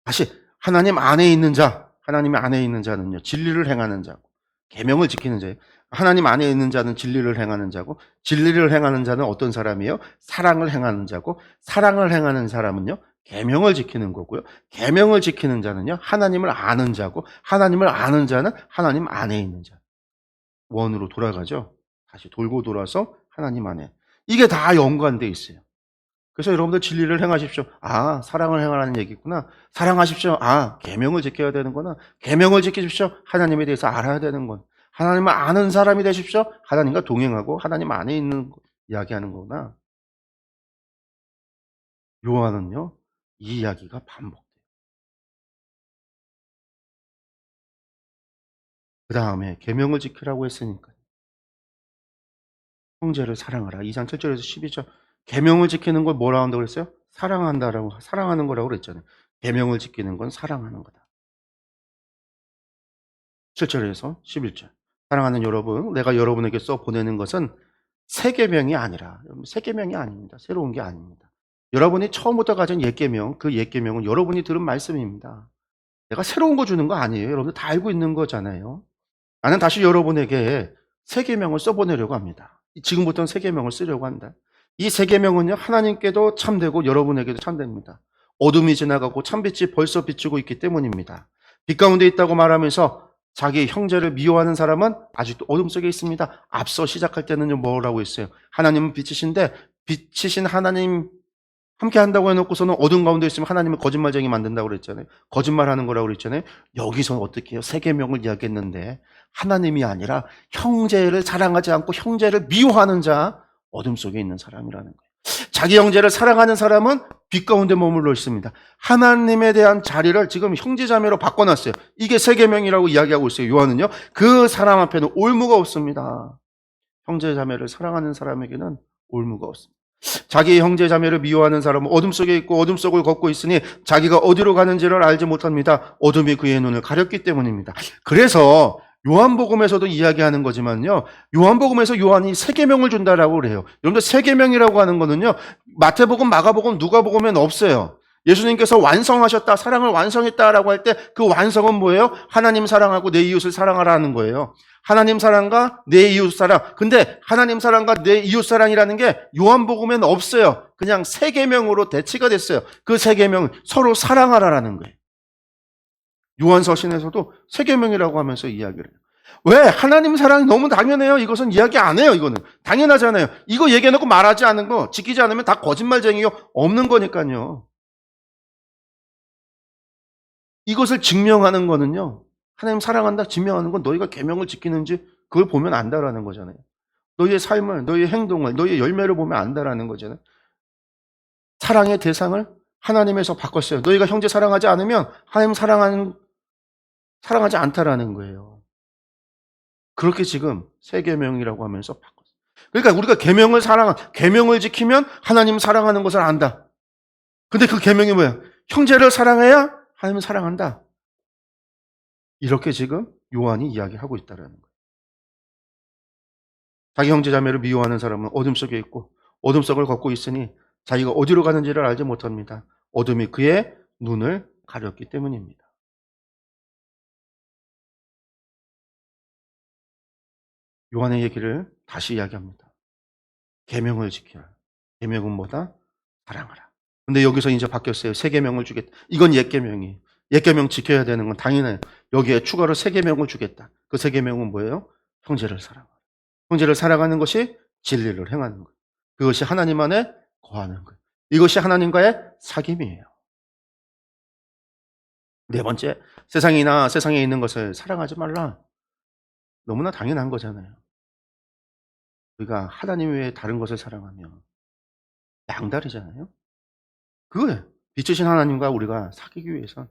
다시 하나님 안에 있는 자, 하나님 안에 있는 자는요, 진리를 행하는 자고 계명을 지키는 자예요. 하나님 안에 있는 자는 진리를 행하는 자고, 진리를 행하는 자는 어떤 사람이에요? 사랑을 행하는 자고, 사랑을 행하는 사람은요, 계명을 지키는 거고요. 계명을 지키는 자는요, 하나님을 아는 자고, 하나님을 아는 자는 하나님 안에 있는 자. 원으로 돌아가죠. 다시 돌고 돌아서 하나님 안에. 이게 다 연관돼 있어요. 그래서 여러분들 진리를 행하십시오. 아, 사랑을 행하라는 얘기구나. 사랑하십시오. 아, 계명을 지켜야 되는구나. 계명을 지키십시오. 하나님에 대해서 알아야 되는 건. 하나님을 아는 사람이 되십시오. 하나님과 동행하고 하나님 안에 있는 이야기하는 거구나. 요한은요, 이 이야기가 반복돼요. 그 다음에 계명을 지키라고 했으니까 형제를 사랑하라. 2장 7절에서 12절. 계명을 지키는 걸 뭐라고 한다고 그랬어요? 사랑한다라고, 사랑하는 거라고 그랬잖아요. 계명을 지키는 건 사랑하는 거다. 7절에서 11절. 사랑하는 여러분, 내가 여러분에게 써 보내는 것은 새 계명이 아니라, 새 계명이 아닙니다. 새로운 게 아닙니다. 여러분이 처음부터 가진 옛 계명, 그 옛 계명은 여러분이 들은 말씀입니다. 내가 새로운 거 주는 거 아니에요. 여러분들 다 알고 있는 거잖아요. 나는 다시 여러분에게 새 계명을 써 보내려고 합니다. 지금부터는 새 계명을 쓰려고 한다. 이 새 계명은요, 하나님께도 참되고 여러분에게도 참됩니다. 어둠이 지나가고 참빛이 벌써 비추고 있기 때문입니다. 빛 가운데 있다고 말하면서 자기 형제를 미워하는 사람은 아직도 어둠 속에 있습니다. 앞서 시작할 때는요, 뭐라고 했어요? 하나님은 빛이신데 빛이신 하나님 함께 한다고 해놓고서는 어둠 가운데 있으면 하나님은 거짓말쟁이 만든다고 그랬잖아요. 거짓말하는 거라고 그랬잖아요. 여기서는 어떻게 해요? 새 계명을 이야기했는데 하나님이 아니라 형제를 사랑하지 않고 형제를 미워하는 자, 어둠 속에 있는 사람이라는 거예요. 자기 형제를 사랑하는 사람은 빛 가운데 머물러 있습니다. 하나님에 대한 자리를 지금 형제자매로 바꿔놨어요. 이게 새 계명이라고 이야기하고 있어요. 요한은요. 그 사람 앞에는 올무가 없습니다. 형제자매를 사랑하는 사람에게는 올무가 없습니다. 자기 형제자매를 미워하는 사람은 어둠 속에 있고 어둠 속을 걷고 있으니 자기가 어디로 가는지를 알지 못합니다. 어둠이 그의 눈을 가렸기 때문입니다. 그래서 요한복음에서도 이야기하는 거지만요, 요한복음에서 요한이 새 계명을 준다라고 그래요. 여러분들 새 계명이라고 하는 거는요, 마태복음, 마가복음, 누가복음에는 없어요. 예수님께서 완성하셨다, 사랑을 완성했다라고 할 때 그 완성은 뭐예요? 하나님 사랑하고 내 이웃을 사랑하라는 거예요. 하나님 사랑과 내 이웃 사랑. 근데 하나님 사랑과 내 이웃 사랑이라는 게 요한복음에는 없어요. 그냥 새 계명으로 대치가 됐어요. 그 새 계명은 서로 사랑하라라는 거예요. 요한서신에서도 새 계명이라고 하면서 이야기를 해요. 왜? 하나님 사랑이 너무 당연해요. 이것은 이야기 안 해요. 이거는 당연하잖아요. 이거 얘기해놓고 말하지 않은 거, 지키지 않으면 다 거짓말쟁이요. 없는 거니까요. 이것을 증명하는 거는요. 하나님 사랑한다 증명하는 건 너희가 계명을 지키는지 그걸 보면 안다라는 거잖아요. 너희의 삶을, 너희의 행동을, 너희의 열매를 보면 안다라는 거잖아요. 사랑의 대상을 하나님에서 바꿨어요. 너희가 형제 사랑하지 않으면 하나님 사랑하지 않다라는 거예요. 그렇게 지금 새 계명이라고 하면서 바꿨어요. 그러니까 우리가 계명을 지키면 하나님 사랑하는 것을 안다. 근데 그 계명이 뭐야? 형제를 사랑해야 하나님을 사랑한다. 이렇게 지금 요한이 이야기하고 있다라는 거예요. 자기 형제 자매를 미워하는 사람은 어둠 속에 있고 어둠 속을 걷고 있으니 자기가 어디로 가는지를 알지 못합니다. 어둠이 그의 눈을 가렸기 때문입니다. 요한의 얘기를 다시 이야기합니다. 계명을 지켜라. 계명은 뭐다? 사랑하라. 근데 여기서 이제 바뀌었어요. 새 계명을 주겠다. 이건 옛 계명이에요. 옛 계명 지켜야 되는 건 당연해요. 여기에 추가로 새 계명을 주겠다. 그 새 계명은 뭐예요? 형제를 사랑하라. 형제를 사랑하는 것이 진리를 행하는 것. 그것이 하나님 안에 거하는 것. 이것이 하나님과의 사귐이에요. 네 번째, 세상에 있는 것을 사랑하지 말라. 너무나 당연한 거잖아요. 우리가 하나님 외에 다른 것을 사랑하면 양다르잖아요. 그거예요. 빛이신 하나님과 우리가 사귀기 위해선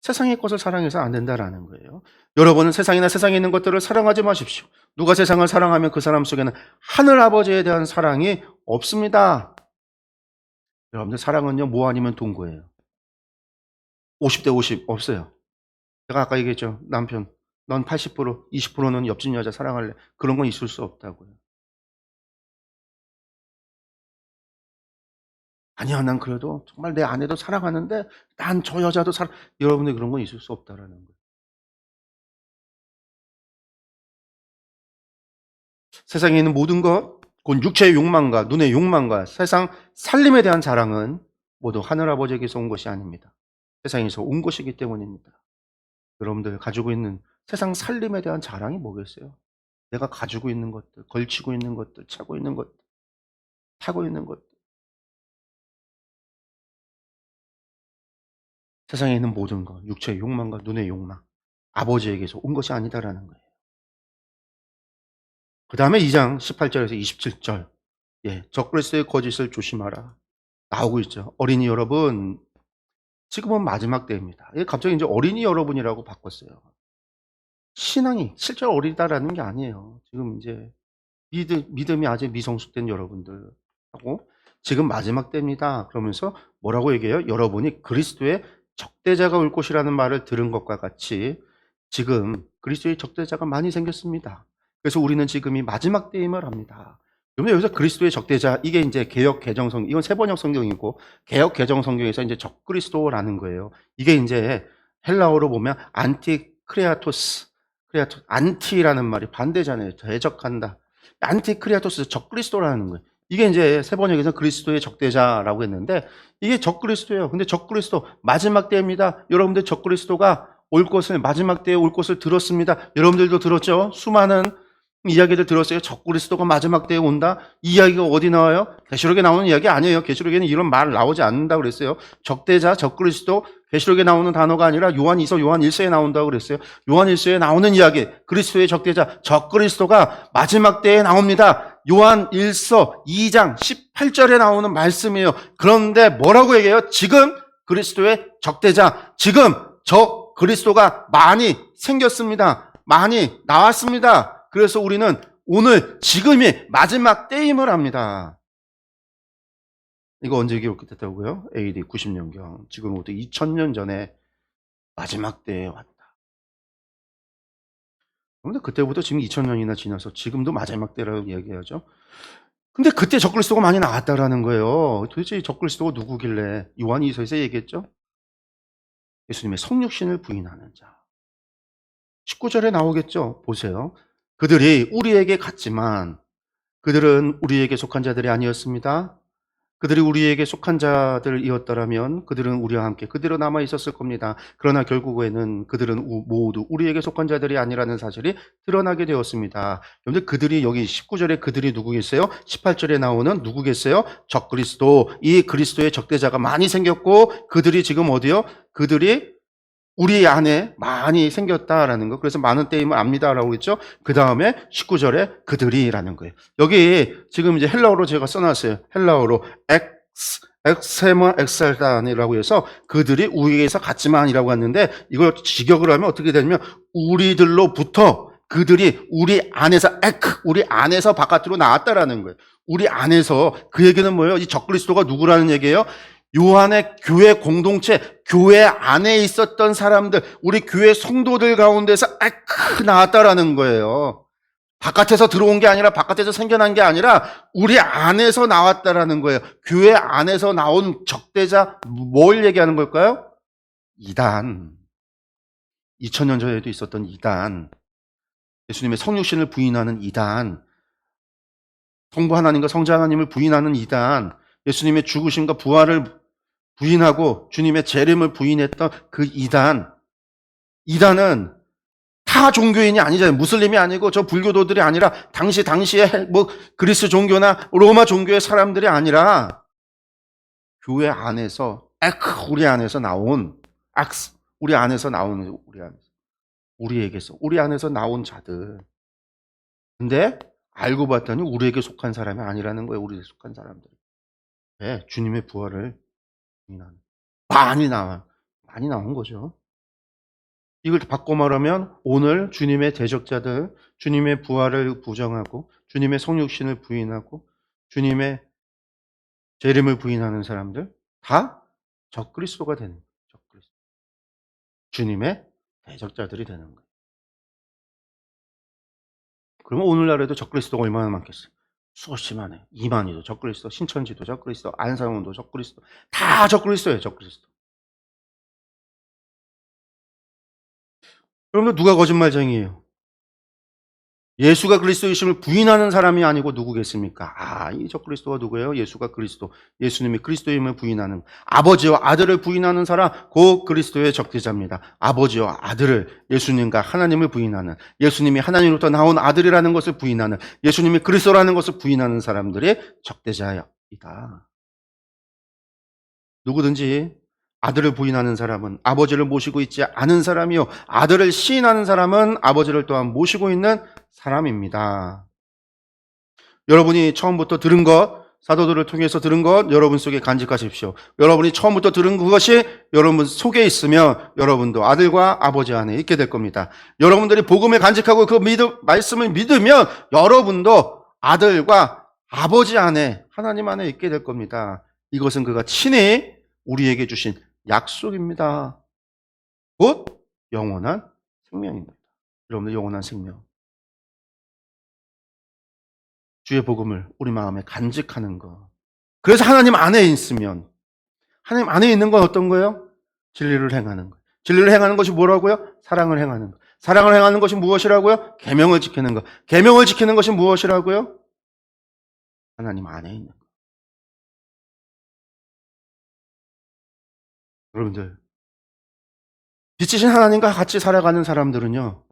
세상의 것을 사랑해서 안 된다라는 거예요. 여러분은 세상이나 세상에 있는 것들을 사랑하지 마십시오. 누가 세상을 사랑하면 그 사람 속에는 하늘 아버지에 대한 사랑이 없습니다. 여러분들 사랑은요, 뭐 아니면 동거예요. 50대 50 없어요. 제가 아까 얘기했죠. 남편, 넌 80%, 20%는 옆집 여자 사랑할래. 그런 건 있을 수 없다고요. 아니야, 난 그래도 정말 내 아내도 사랑하는데 난 저 여자도 여러분들 그런 건 있을 수 없다라는 거예요. 세상에 있는 모든 것, 곧 육체의 욕망과 눈의 욕망과 세상 살림에 대한 자랑은 모두 하늘아버지에게서 온 것이 아닙니다. 세상에서 온 것이기 때문입니다. 여러분들 가지고 있는 세상 살림에 대한 자랑이 뭐겠어요? 내가 가지고 있는 것들, 걸치고 있는 것들, 차고 있는 것들, 타고 있는 것들. 세상에 있는 모든 것, 육체의 욕망과 눈의 욕망, 아버지에게서 온 것이 아니다라는 거예요. 그 다음에 2장 18절에서 27절. 예, 적그리스도의 거짓을 조심하라. 나오고 있죠. 어린이 여러분, 지금은 마지막 때입니다. 예, 갑자기 이제 어린이 여러분이라고 바꿨어요. 신앙이 실제로 어리다라는 게 아니에요. 지금 이제 믿음이 아직 미성숙된 여러분들하고 지금 마지막 때입니다. 그러면서 뭐라고 얘기해요? 여러분이 그리스도의 적대자가 올 것이라는 말을 들은 것과 같이 지금 그리스도의 적대자가 많이 생겼습니다. 그래서 우리는 지금이 마지막 때임을 합니다. 그러면 여기서 그리스도의 적대자, 이게 이제 개역 개정 성경, 이건 세번역 성경이고 개역 개정 성경에서 이제 적그리스도라는 거예요. 이게 이제 헬라어로 보면 안티크레아토스, 안티라는 말이 반대잖아요. 대적한다. 안티크리아토스, 적그리스도라는 거예요. 이게 이제 세번역에서 그리스도의 적대자라고 했는데 이게 적그리스도예요. 근데 적그리스도 마지막 때입니다. 여러분들 적그리스도가 올 것을 마지막 때에 올 것을 들었습니다. 여러분들도 들었죠? 수많은 이야기들 들었어요. 적그리스도가 마지막 때에 온다. 이 이야기가 어디 나와요? 계시록에 나오는 이야기 아니에요. 계시록에는 이런 말 나오지 않는다고 그랬어요. 적대자, 적그리스도, 계시록에 나오는 단어가 아니라 요한 2서, 요한 1서에 나온다고 그랬어요. 요한 1서에 나오는 이야기, 그리스도의 적대자, 적그리스도가 마지막 때에 나옵니다. 요한 1서 2장 18절에 나오는 말씀이에요. 그런데 뭐라고 얘기해요? 지금 그리스도의 적대자, 지금 그리스도가 많이 생겼습니다. 많이 나왔습니다. 그래서 우리는 오늘 지금이 마지막 때임을 합니다. 이거 언제 기록됐다고요? AD 90년경. 지금부터 2000년 전에 마지막 때에 왔다. 그런데 그때부터 지금 2000년이나 지나서 지금도 마지막 때라고 얘기하죠. 근데 그때 적그리스도가 많이 나왔다라는 거예요. 도대체 적그리스도가 누구길래? 요한 2서에서 얘기했죠. 예수님의 성육신을 부인하는 자. 19절에 나오겠죠. 보세요. 그들이 우리에게 갔지만 그들은 우리에게 속한 자들이 아니었습니다. 그들이 우리에게 속한 자들이었더라면 그들은 우리와 함께 그대로 남아 있었을 겁니다. 그러나 결국에는 그들은 모두 우리에게 속한 자들이 아니라는 사실이 드러나게 되었습니다. 그런데 그들이 여기 19절에 그들이 누구겠어요? 18절에 나오는 누구겠어요? 적그리스도. 이 그리스도의 적대자가 많이 생겼고 그들이 지금 어디요? 그들이 우리 안에 많이 생겼다라는 거. 그래서 많은 때임을 압니다라고 했죠. 그 다음에 19절에 그들이라는 거예요. 여기 지금 이제 헬라어로 제가 써놨어요. 헬라어로 엑세마 엑셀단이라고 해서 그들이 우리에게서 같지만이라고 했는데, 이걸 직역을 하면 어떻게 되냐면 우리들로부터 그들이 우리 안에서 우리 안에서 바깥으로 나왔다라는 거예요. 우리 안에서. 그 얘기는 뭐예요? 이 적그리스도가 누구라는 얘기예요? 요한의 교회 공동체, 교회 안에 있었던 사람들, 우리 교회 성도들 가운데서 나왔다라는 거예요. 바깥에서 들어온 게 아니라, 바깥에서 생겨난 게 아니라 우리 안에서 나왔다라는 거예요. 교회 안에서 나온 적대자, 뭘 얘기하는 걸까요? 이단. 2000년 전에도 있었던 이단. 예수님의 성육신을 부인하는 이단. 성부 하나님과 성자 하나님을 부인하는 이단. 예수님의 죽으심과 부활을 부인하고 주님의 재림을 부인했던 그 이단. 이단은 타 종교인이 아니잖아요. 무슬림이 아니고 저 불교도들이 아니라 당시에 뭐 그리스 종교나 로마 종교의 사람들이 아니라 교회 안에서 우리 안에서 나온 우리 안에서 나오는 우리 안에서 나온 자들. 근데 알고 봤더니 우리에게 속한 사람이 아니라는 거예요. 우리에게 속한 사람들. 네, 주님의 부활을 많이 나온 거죠. 이걸 바꿔 말하면 오늘 주님의 대적자들, 주님의 부활을 부정하고 주님의 성육신을 부인하고 주님의 재림을 부인하는 사람들 다 적그리스도가 되는 거예요. 적그리스도. 주님의 대적자들이 되는 거예요. 그러면 오늘날에도 적그리스도가 얼마나 많겠어요? 수없이 많아요. 이만희도 적그리스도, 신천지도 적그리스도, 안상훈도 적그리스도, 다 적그리스도예요. 적그리스도. 그러면 누가 거짓말쟁이에요? 예수가 그리스도이심을 부인하는 사람이 아니고 누구겠습니까? 이 적그리스도가 누구예요? 예수가 그리스도, 예수님이 그리스도임을 부인하는, 아버지와 아들을 부인하는 사람, 곧 그리스도의 적대자입니다. 아버지와 아들을, 예수님과 하나님을 부인하는, 예수님이 하나님으로부터 나온 아들이라는 것을 부인하는, 예수님이 그리스도라는 것을 부인하는 사람들이 적대자이다. 누구든지 아들을 부인하는 사람은 아버지를 모시고 있지 않은 사람이요, 아들을 시인하는 사람은 아버지를 또한 모시고 있는 사람입니다. 여러분이 처음부터 들은 것, 사도들을 통해서 들은 것 여러분 속에 간직하십시오. 여러분이 처음부터 들은 그것이 여러분 속에 있으면 여러분도 아들과 아버지 안에 있게 될 겁니다. 여러분들이 복음을 간직하고 그 말씀을 믿으면 여러분도 아들과 아버지 안에, 하나님 안에 있게 될 겁니다. 이것은 그가 친히 우리에게 주신 약속입니다. 곧 영원한 생명입니다. 여러분들 영원한 생명. 주의 복음을 우리 마음에 간직하는 것. 그래서 하나님 안에 있으면, 하나님 안에 있는 건 어떤 거예요? 진리를 행하는 것. 진리를 행하는 것이 뭐라고요? 사랑을 행하는 것. 사랑을 행하는 것이 무엇이라고요? 계명을 지키는 것. 계명을 지키는 것이 무엇이라고요? 하나님 안에 있는 것. 여러분들, 빛이신 하나님과 같이 살아가는 사람들은요,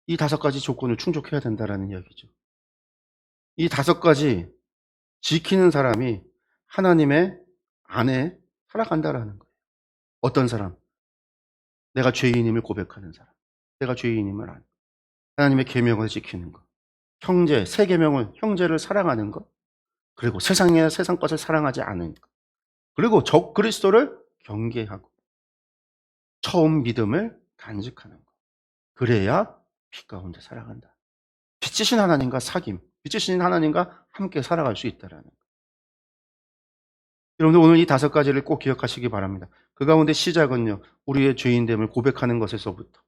이 5가지 조건을 충족해야 된다는 이야기죠. 이 5가지 지키는 사람이 하나님의 안에 살아간다라는 거예요. 어떤 사람? 내가 죄인임을 고백하는 사람. 내가 죄인임을 아는. 하나님의 계명을 지키는 것. 형제, 세 계명을, 형제를 사랑하는 것. 그리고 세상 것을 사랑하지 않는 것. 그리고 적 그리스도를 경계하고 처음 믿음을 간직하는 것. 그래야 빛 가운데 살아간다. 빛이신 하나님과 사귐, 빛이신 하나님과 함께 살아갈 수 있다라는 것. 여러분들 오늘 이 5가지를 꼭 기억하시기 바랍니다. 그 가운데 시작은요, 우리의 죄인됨을 고백하는 것에서부터,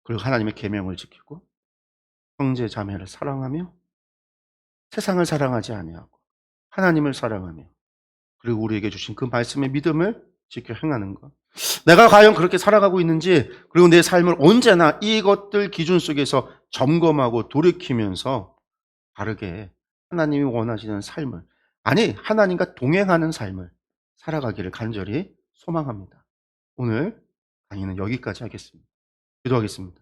그리고 하나님의 계명을 지키고 형제 자매를 사랑하며 세상을 사랑하지 아니하고 하나님을 사랑하며, 그리고 우리에게 주신 그 말씀의 믿음을 지켜 행하는 것. 내가 과연 그렇게 살아가고 있는지, 그리고 내 삶을 언제나 이것들 기준 속에서 점검하고 돌이키면서 바르게 하나님이 원하시는 삶을, 아니 하나님과 동행하는 삶을 살아가기를 간절히 소망합니다. 오늘 강의는 여기까지 하겠습니다. 기도하겠습니다.